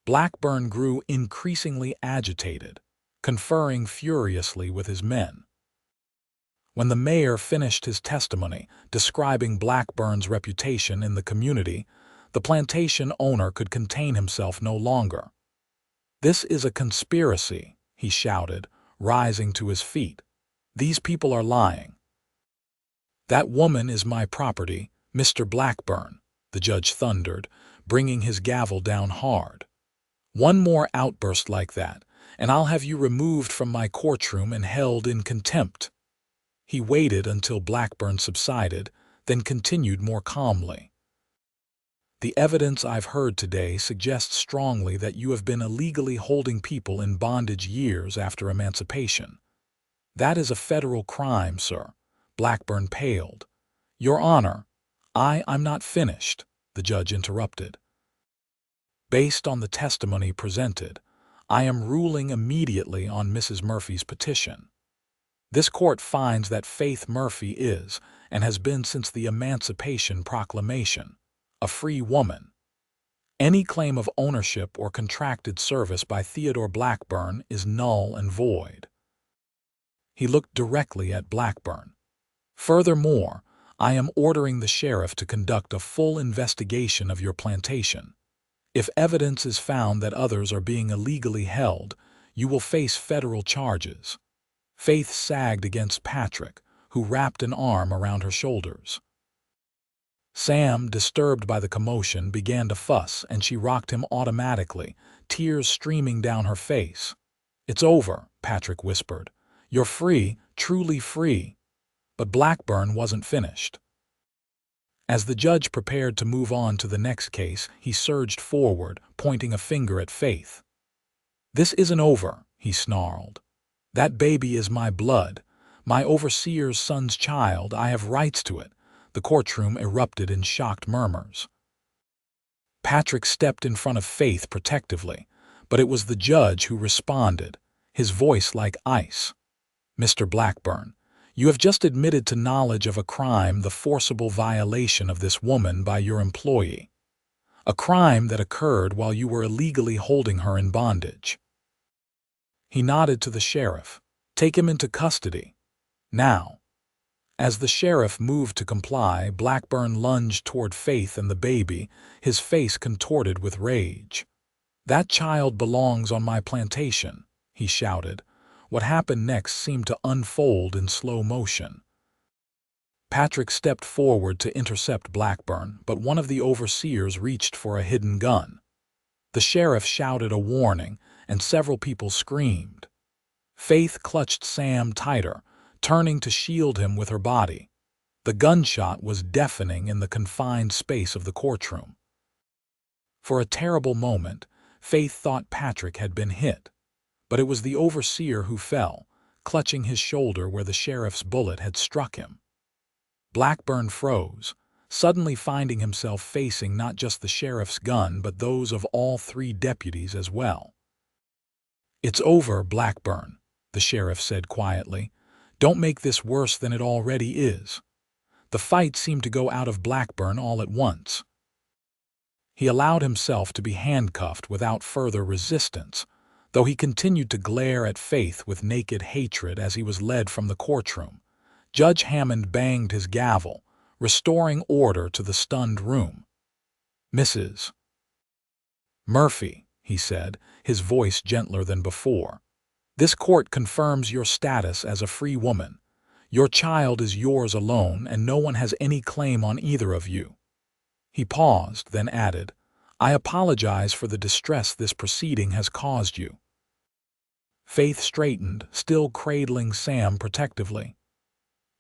A: Blackburn grew increasingly agitated, conferring furiously with his men. When the mayor finished his testimony describing Blackburn's reputation in the community, the plantation owner could contain himself no longer. "This is a conspiracy," he shouted, rising to his feet. "These people are lying." "That woman is my property, Mr. Blackburn," the judge thundered, bringing his gavel down hard. "One more outburst like that, and I'll have you removed from my courtroom and held in contempt." He waited until Blackburn subsided, then continued more calmly. "The evidence I've heard today suggests strongly that you have been illegally holding people in bondage years after emancipation. That is a federal crime, sir." Blackburn paled. "Your Honor, I'm not finished," the judge interrupted. "Based on the testimony presented, I am ruling immediately on Mrs. Murphy's petition. This court finds that Faith Murphy is, and has been since the Emancipation Proclamation, a free woman. Any claim of ownership or contracted service by Theodore Blackburn is null and void." He looked directly at Blackburn. "Furthermore, I am ordering the sheriff to conduct a full investigation of your plantation. If evidence is found that others are being illegally held, you will face federal charges." Faith sagged against Patrick, who wrapped an arm around her shoulders. Sam, disturbed by the commotion, began to fuss, and she rocked him automatically, tears streaming down her face. "It's over," Patrick whispered. "You're free, truly free." But Blackburn wasn't finished. As the judge prepared to move on to the next case, he surged forward, pointing a finger at Faith. "This isn't over," he snarled. "That baby is my blood, my overseer's son's child. I have rights to it." The courtroom erupted in shocked murmurs. Patrick stepped in front of Faith protectively, but it was the judge who responded, his voice like ice. "Mr. Blackburn, you have just admitted to knowledge of a crime, the forcible violation of this woman by your employee. A crime that occurred while you were illegally holding her in bondage." He nodded to the sheriff. "Take him into custody. Now." As the sheriff moved to comply, Blackburn lunged toward Faith and the baby, his face contorted with rage. "That child belongs on my plantation," he shouted. What happened next seemed to unfold in slow motion. Patrick stepped forward to intercept Blackburn, but one of the overseers reached for a hidden gun. The sheriff shouted a warning, and several people screamed. Faith clutched Sam tighter, turning to shield him with her body. The gunshot was deafening in the confined space of the courtroom. For a terrible moment, Faith thought Patrick had been hit, but it was the overseer who fell, clutching his shoulder where the sheriff's bullet had struck him. Blackburn froze, suddenly finding himself facing not just the sheriff's gun but those of all 3 deputies as well. "It's over, Blackburn," the sheriff said quietly. "Don't make this worse than it already is." The fight seemed to go out of Blackburn all at once. He allowed himself to be handcuffed without further resistance, though he continued to glare at Faith with naked hatred as he was led from the courtroom. Judge Hammond banged his gavel, restoring order to the stunned room. "Mrs. Murphy," he said, his voice gentler than before. "This court confirms your status as a free woman. Your child is yours alone, and no one has any claim on either of you." He paused, then added, "I apologize for the distress this proceeding has caused you." Faith straightened, still cradling Sam protectively.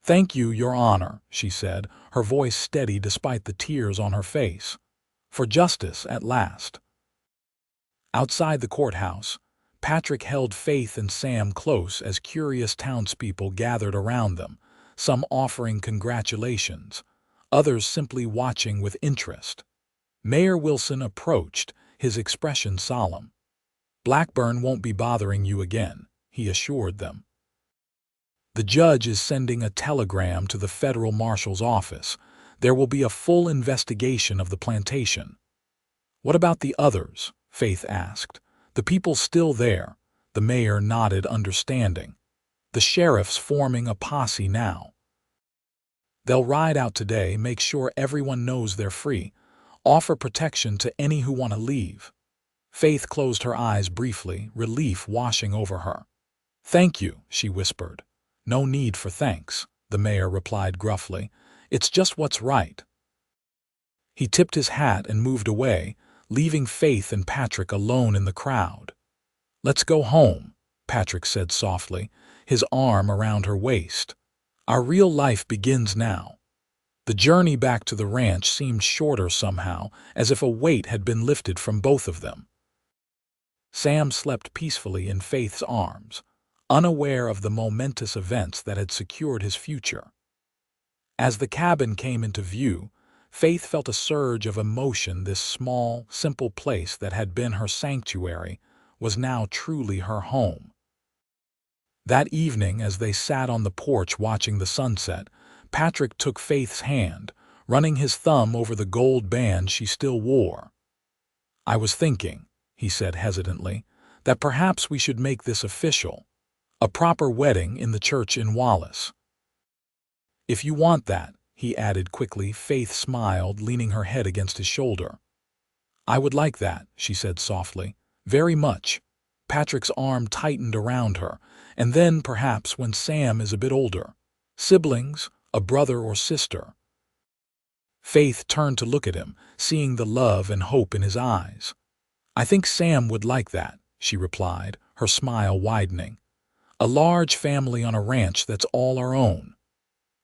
A: "Thank you, Your Honor," she said, her voice steady despite the tears on her face. "For justice at last." Outside the courthouse, Patrick held Faith and Sam close as curious townspeople gathered around them, some offering congratulations, others simply watching with interest. Mayor Wilson approached, his expression solemn. "Blackburn won't be bothering you again," he assured them. "The judge is sending a telegram to the federal marshal's office. There will be a full investigation of the plantation." "What about the others?" Faith asked. "The people still there?" The mayor nodded, understanding. "The sheriff's forming a posse now. They'll ride out today, make sure everyone knows they're free, offer protection to any who want to leave." Faith closed her eyes briefly, relief washing over her. "Thank you," she whispered. "No need for thanks," the mayor replied gruffly. "It's just what's right." He tipped his hat and moved away, leaving Faith and Patrick alone in the crowd. "Let's go home," Patrick said softly, his arm around her waist. "Our real life begins now." The journey back to the ranch seemed shorter somehow, as if a weight had been lifted from both of them. Sam slept peacefully in Faith's arms, unaware of the momentous events that had secured his future. As the cabin came into view, Faith felt a surge of emotion. This small, simple place that had been her sanctuary was now truly her home. That evening, as they sat on the porch watching the sunset, Patrick took Faith's hand, running his thumb over the gold band she still wore. "I was thinking," he said hesitantly, "that perhaps we should make this official. A proper wedding in the church in Wallace." "If you want that," he added quickly. Faith smiled, leaning her head against his shoulder. "I would like that," she said softly. "Very much." Patrick's arm tightened around her, "and then, perhaps, when Sam is a bit older. Siblings, a brother or sister." Faith turned to look at him, seeing the love and hope in his eyes. "I think Sam would like that," she replied, her smile widening. "A large family on a ranch that's all our own.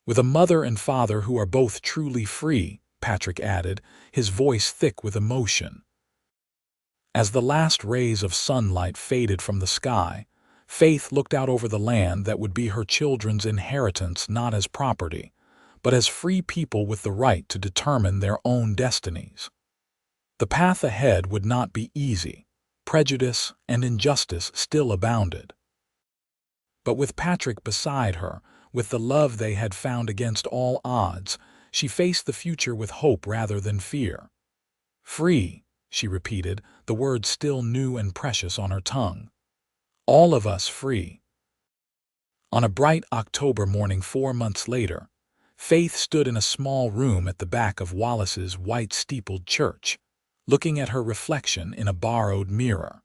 A: With a mother and father who are both truly free," Patrick added, his voice thick with emotion. As the last rays of sunlight faded from the sky, Faith looked out over the land that would be her children's inheritance, not as property, but as free people with the right to determine their own destinies. The path ahead would not be easy. Prejudice and injustice still abounded. But with Patrick beside her, with the love they had found against all odds, she faced the future with hope rather than fear. "Free," she repeated, the word still new and precious on her tongue. "All of us free." On a bright October morning 4 months later, Faith stood in a small room at the back of Wallace's white-steepled church, looking at her reflection in a borrowed mirror.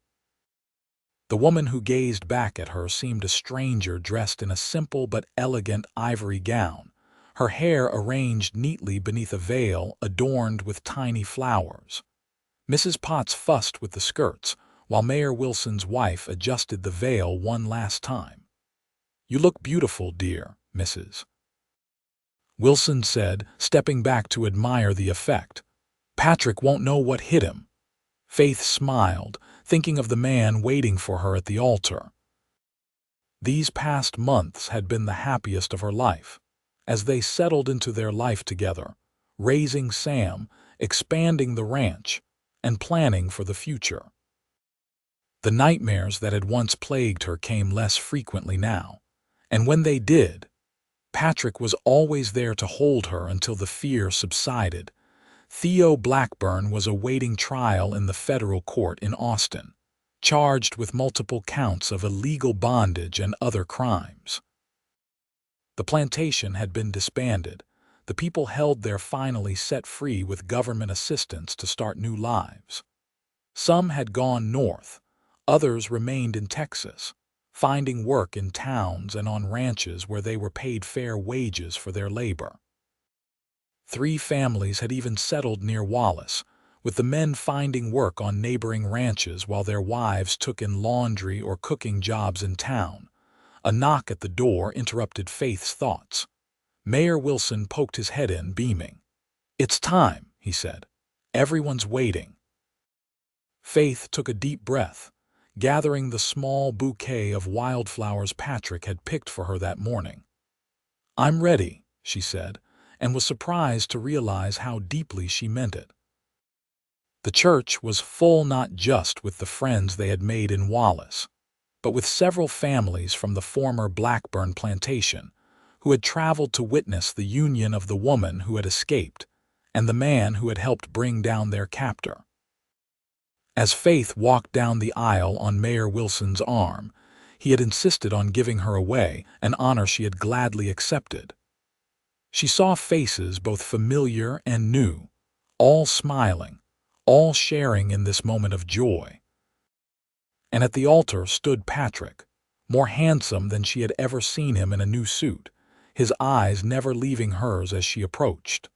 A: The woman who gazed back at her seemed a stranger dressed in a simple but elegant ivory gown, her hair arranged neatly beneath a veil adorned with tiny flowers. Mrs. Potts fussed with the skirts, while Mayor Wilson's wife adjusted the veil one last time. "You look beautiful, dear, Mrs. Wilson said, stepping back to admire the effect. "Patrick won't know what hit him." Faith smiled, thinking of the man waiting for her at the altar. These past months had been the happiest of her life, as they settled into their life together, raising Sam, expanding the ranch, and planning for the future. The nightmares that had once plagued her came less frequently now, and when they did, Patrick was always there to hold her until the fear subsided. Theo Blackburn was awaiting trial in the federal court in Austin, charged with multiple counts of illegal bondage and other crimes. The plantation had been disbanded. The people held there finally set free with government assistance to start new lives. Some had gone north, others remained in Texas, finding work in towns and on ranches where they were paid fair wages for their labor. 3 families had even settled near Wallace, with the men finding work on neighboring ranches while their wives took in laundry or cooking jobs in town. A knock at the door interrupted Faith's thoughts. Mayor Wilson poked his head in, beaming. "It's time," he said. "Everyone's waiting." Faith took a deep breath, gathering the small bouquet of wildflowers Patrick had picked for her that morning. "I'm ready," she said, and was surprised to realize how deeply she meant it. The church was full not just with the friends they had made in Wallace, but with several families from the former Blackburn plantation, who had traveled to witness the union of the woman who had escaped and the man who had helped bring down their captor. As Faith walked down the aisle on Mayor Wilson's arm, he had insisted on giving her away, an honor she had gladly accepted. She saw faces both familiar and new, all smiling, all sharing in this moment of joy. And at the altar stood Patrick, more handsome than she had ever seen him in a new suit, his eyes never leaving hers as she approached.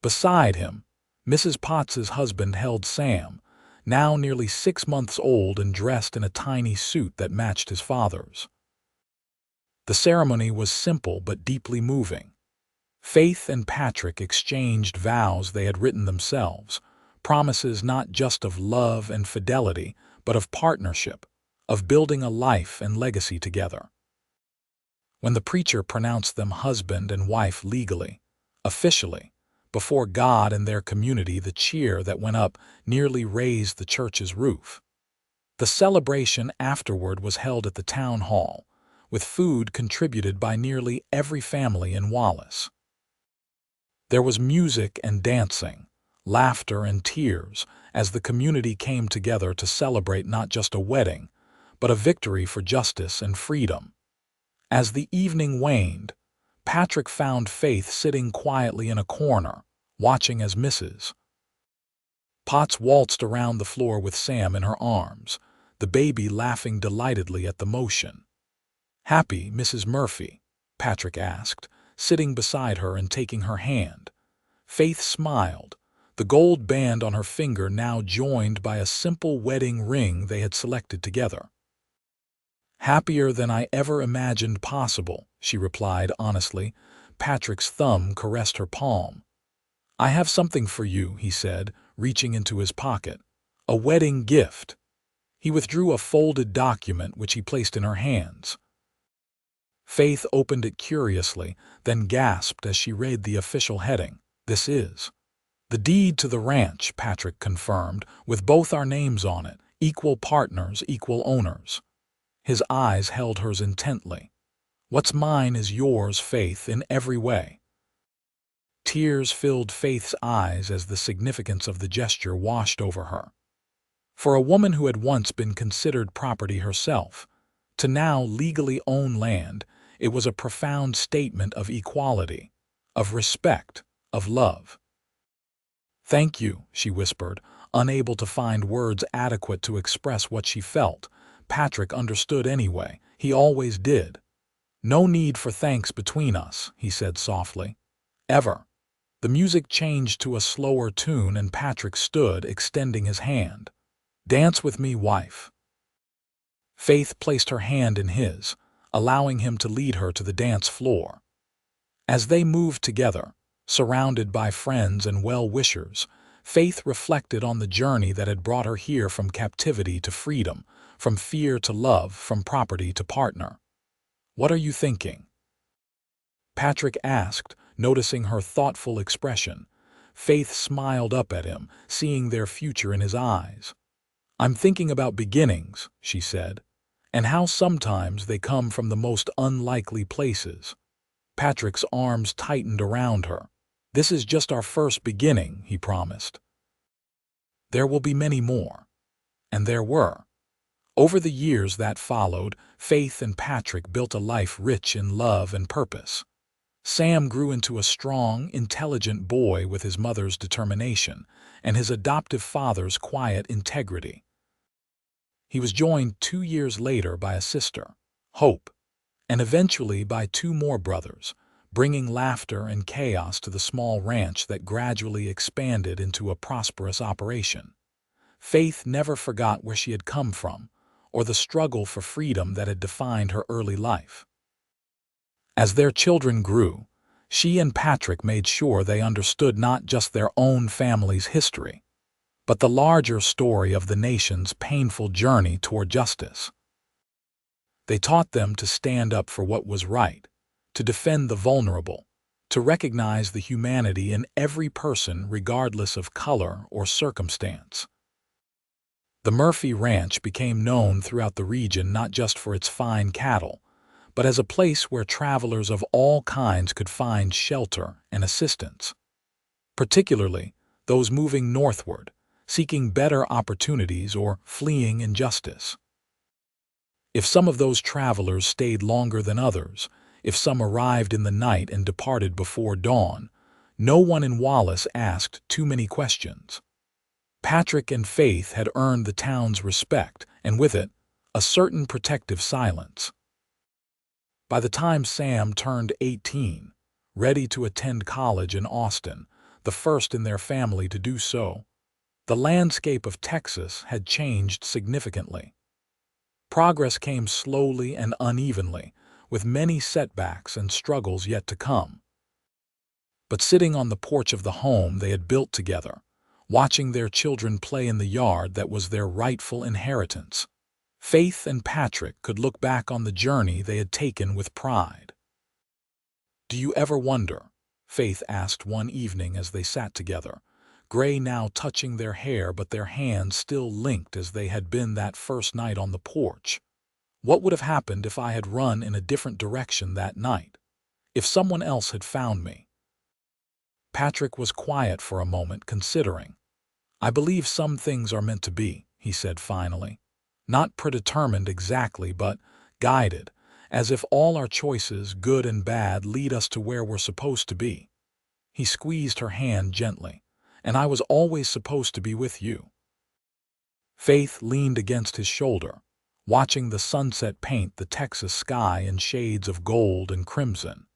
A: Beside him, Mrs. Potts's husband held Sam, now nearly 6 months old and dressed in a tiny suit that matched his father's. The ceremony was simple but deeply moving. Faith and Patrick exchanged vows they had written themselves, promises not just of love and fidelity, but of partnership, of building a life and legacy together. When the preacher pronounced them husband and wife legally, officially, before God and their community, the cheer that went up nearly raised the church's roof. The celebration afterward was held at the town hall, with food contributed by nearly every family in Wallace. There was music and dancing, laughter and tears, as the community came together to celebrate not just a wedding, but a victory for justice and freedom. As the evening waned, Patrick found Faith sitting quietly in a corner, watching as Mrs. Potts waltzed around the floor with Sam in her arms, the baby laughing delightedly at the motion. "Happy, Mrs. Murphy?" Patrick asked, sitting beside her and taking her hand. Faith smiled, the gold band on her finger now joined by a simple wedding ring they had selected together. "Happier than I ever imagined possible," she replied honestly. Patrick's thumb caressed her palm. "I have something for you," he said, reaching into his pocket. "A wedding gift." He withdrew a folded document which he placed in her hands. Faith opened it curiously, then gasped as she read the official heading. "This is the deed to the ranch," Patrick confirmed, "with both our names on it, equal partners, equal owners." His eyes held hers intently. "What's mine is yours, Faith, in every way." Tears filled Faith's eyes as the significance of the gesture washed over her. For a woman who had once been considered property herself, to now legally own land, it was a profound statement of equality, of respect, of love. "Thank you," she whispered, unable to find words adequate to express what she felt. Patrick understood anyway. He always did. "No need for thanks between us," he said softly. "Ever." The music changed to a slower tune and Patrick stood, extending his hand. "Dance with me, wife." Faith placed her hand in his, allowing him to lead her to the dance floor. As they moved together, surrounded by friends and well-wishers, Faith reflected on the journey that had brought her here, from captivity to freedom, from fear to love, from property to partner. "What are you thinking?" Patrick asked, noticing her thoughtful expression. Faith smiled up at him, seeing their future in his eyes. "I'm thinking about beginnings," she said, "and how sometimes they come from the most unlikely places." Patrick's arms tightened around her. "This is just our first beginning," he promised. "There will be many more." And there were. Over the years that followed, Faith and Patrick built a life rich in love and purpose. Sam grew into a strong, intelligent boy with his mother's determination and his adoptive father's quiet integrity. He was joined 2 years later by a sister, Hope, and eventually by 2 more brothers, bringing laughter and chaos to the small ranch that gradually expanded into a prosperous operation. Faith never forgot where she had come from, or the struggle for freedom that had defined her early life. As their children grew, she and Patrick made sure they understood not just their own family's history, but the larger story of the nation's painful journey toward justice. They taught them to stand up for what was right, to defend the vulnerable, to recognize the humanity in every person regardless of color or circumstance. The Murphy Ranch became known throughout the region not just for its fine cattle, but as a place where travelers of all kinds could find shelter and assistance, particularly those moving northward, seeking better opportunities or fleeing injustice. If some of those travelers stayed longer than others, if some arrived in the night and departed before dawn, no one in Wallace asked too many questions. Patrick and Faith had earned the town's respect, and with it, a certain protective silence. By the time Sam turned 18, ready to attend college in Austin, the first in their family to do so, the landscape of Texas had changed significantly. Progress came slowly and unevenly, with many setbacks and struggles yet to come. But sitting on the porch of the home they had built together, watching their children play in the yard that was their rightful inheritance, Faith and Patrick could look back on the journey they had taken with pride. "Do you ever wonder?" Faith asked one evening as they sat together, gray now touching their hair but their hands still linked as they had been that first night on the porch. "What would have happened if I had run in a different direction that night? If someone else had found me?" Patrick was quiet for a moment, considering. "I believe some things are meant to be," he said finally. "Not predetermined exactly, but guided, as if all our choices, good and bad, lead us to where we're supposed to be." He squeezed her hand gently. "And I was always supposed to be with you." Faith leaned against his shoulder, watching the sunset paint the Texas sky in shades of gold and crimson,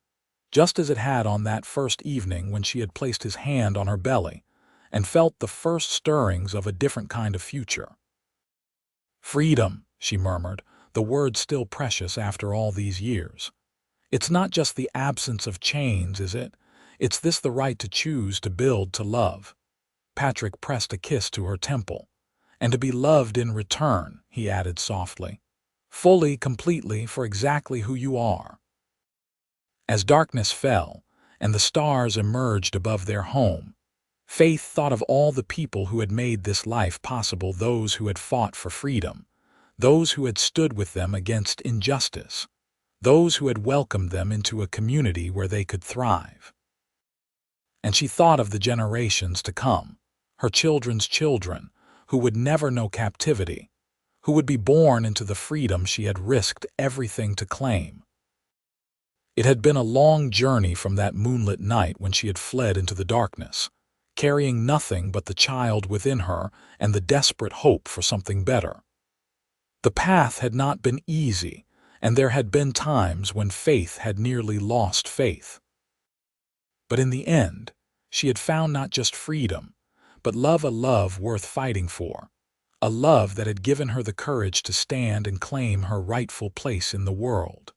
A: just as it had on that first evening when she had placed his hand on her belly and felt the first stirrings of a different kind of future. "Freedom," she murmured, the word still precious after all these years. "It's not just the absence of chains, is it? It's the right to choose, to build, to love." Patrick pressed a kiss to her temple. "And to be loved in return," he added softly. "Fully, completely, for exactly who you are." As darkness fell, and the stars emerged above their home, Faith thought of all the people who had made this life possible, those who had fought for freedom, those who had stood with them against injustice, those who had welcomed them into a community where they could thrive. And she thought of the generations to come, her children's children, who would never know captivity, who would be born into the freedom she had risked everything to claim. It had been a long journey from that moonlit night when she had fled into the darkness, carrying nothing but the child within her and the desperate hope for something better. The path had not been easy, and there had been times when Faith had nearly lost faith. But in the end, she had found not just freedom, but love, a love worth fighting for, a love that had given her the courage to stand and claim her rightful place in the world.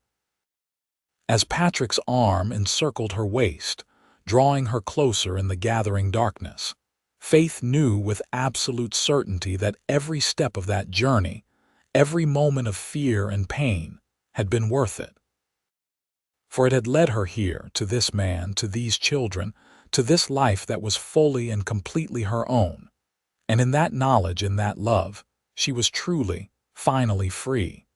A: As Patrick's arm encircled her waist, drawing her closer in the gathering darkness, Faith knew with absolute certainty that every step of that journey, every moment of fear and pain, had been worth it. For it had led her here, to this man, to these children, to this life that was fully and completely her own. And in that knowledge, in that love, she was truly, finally free.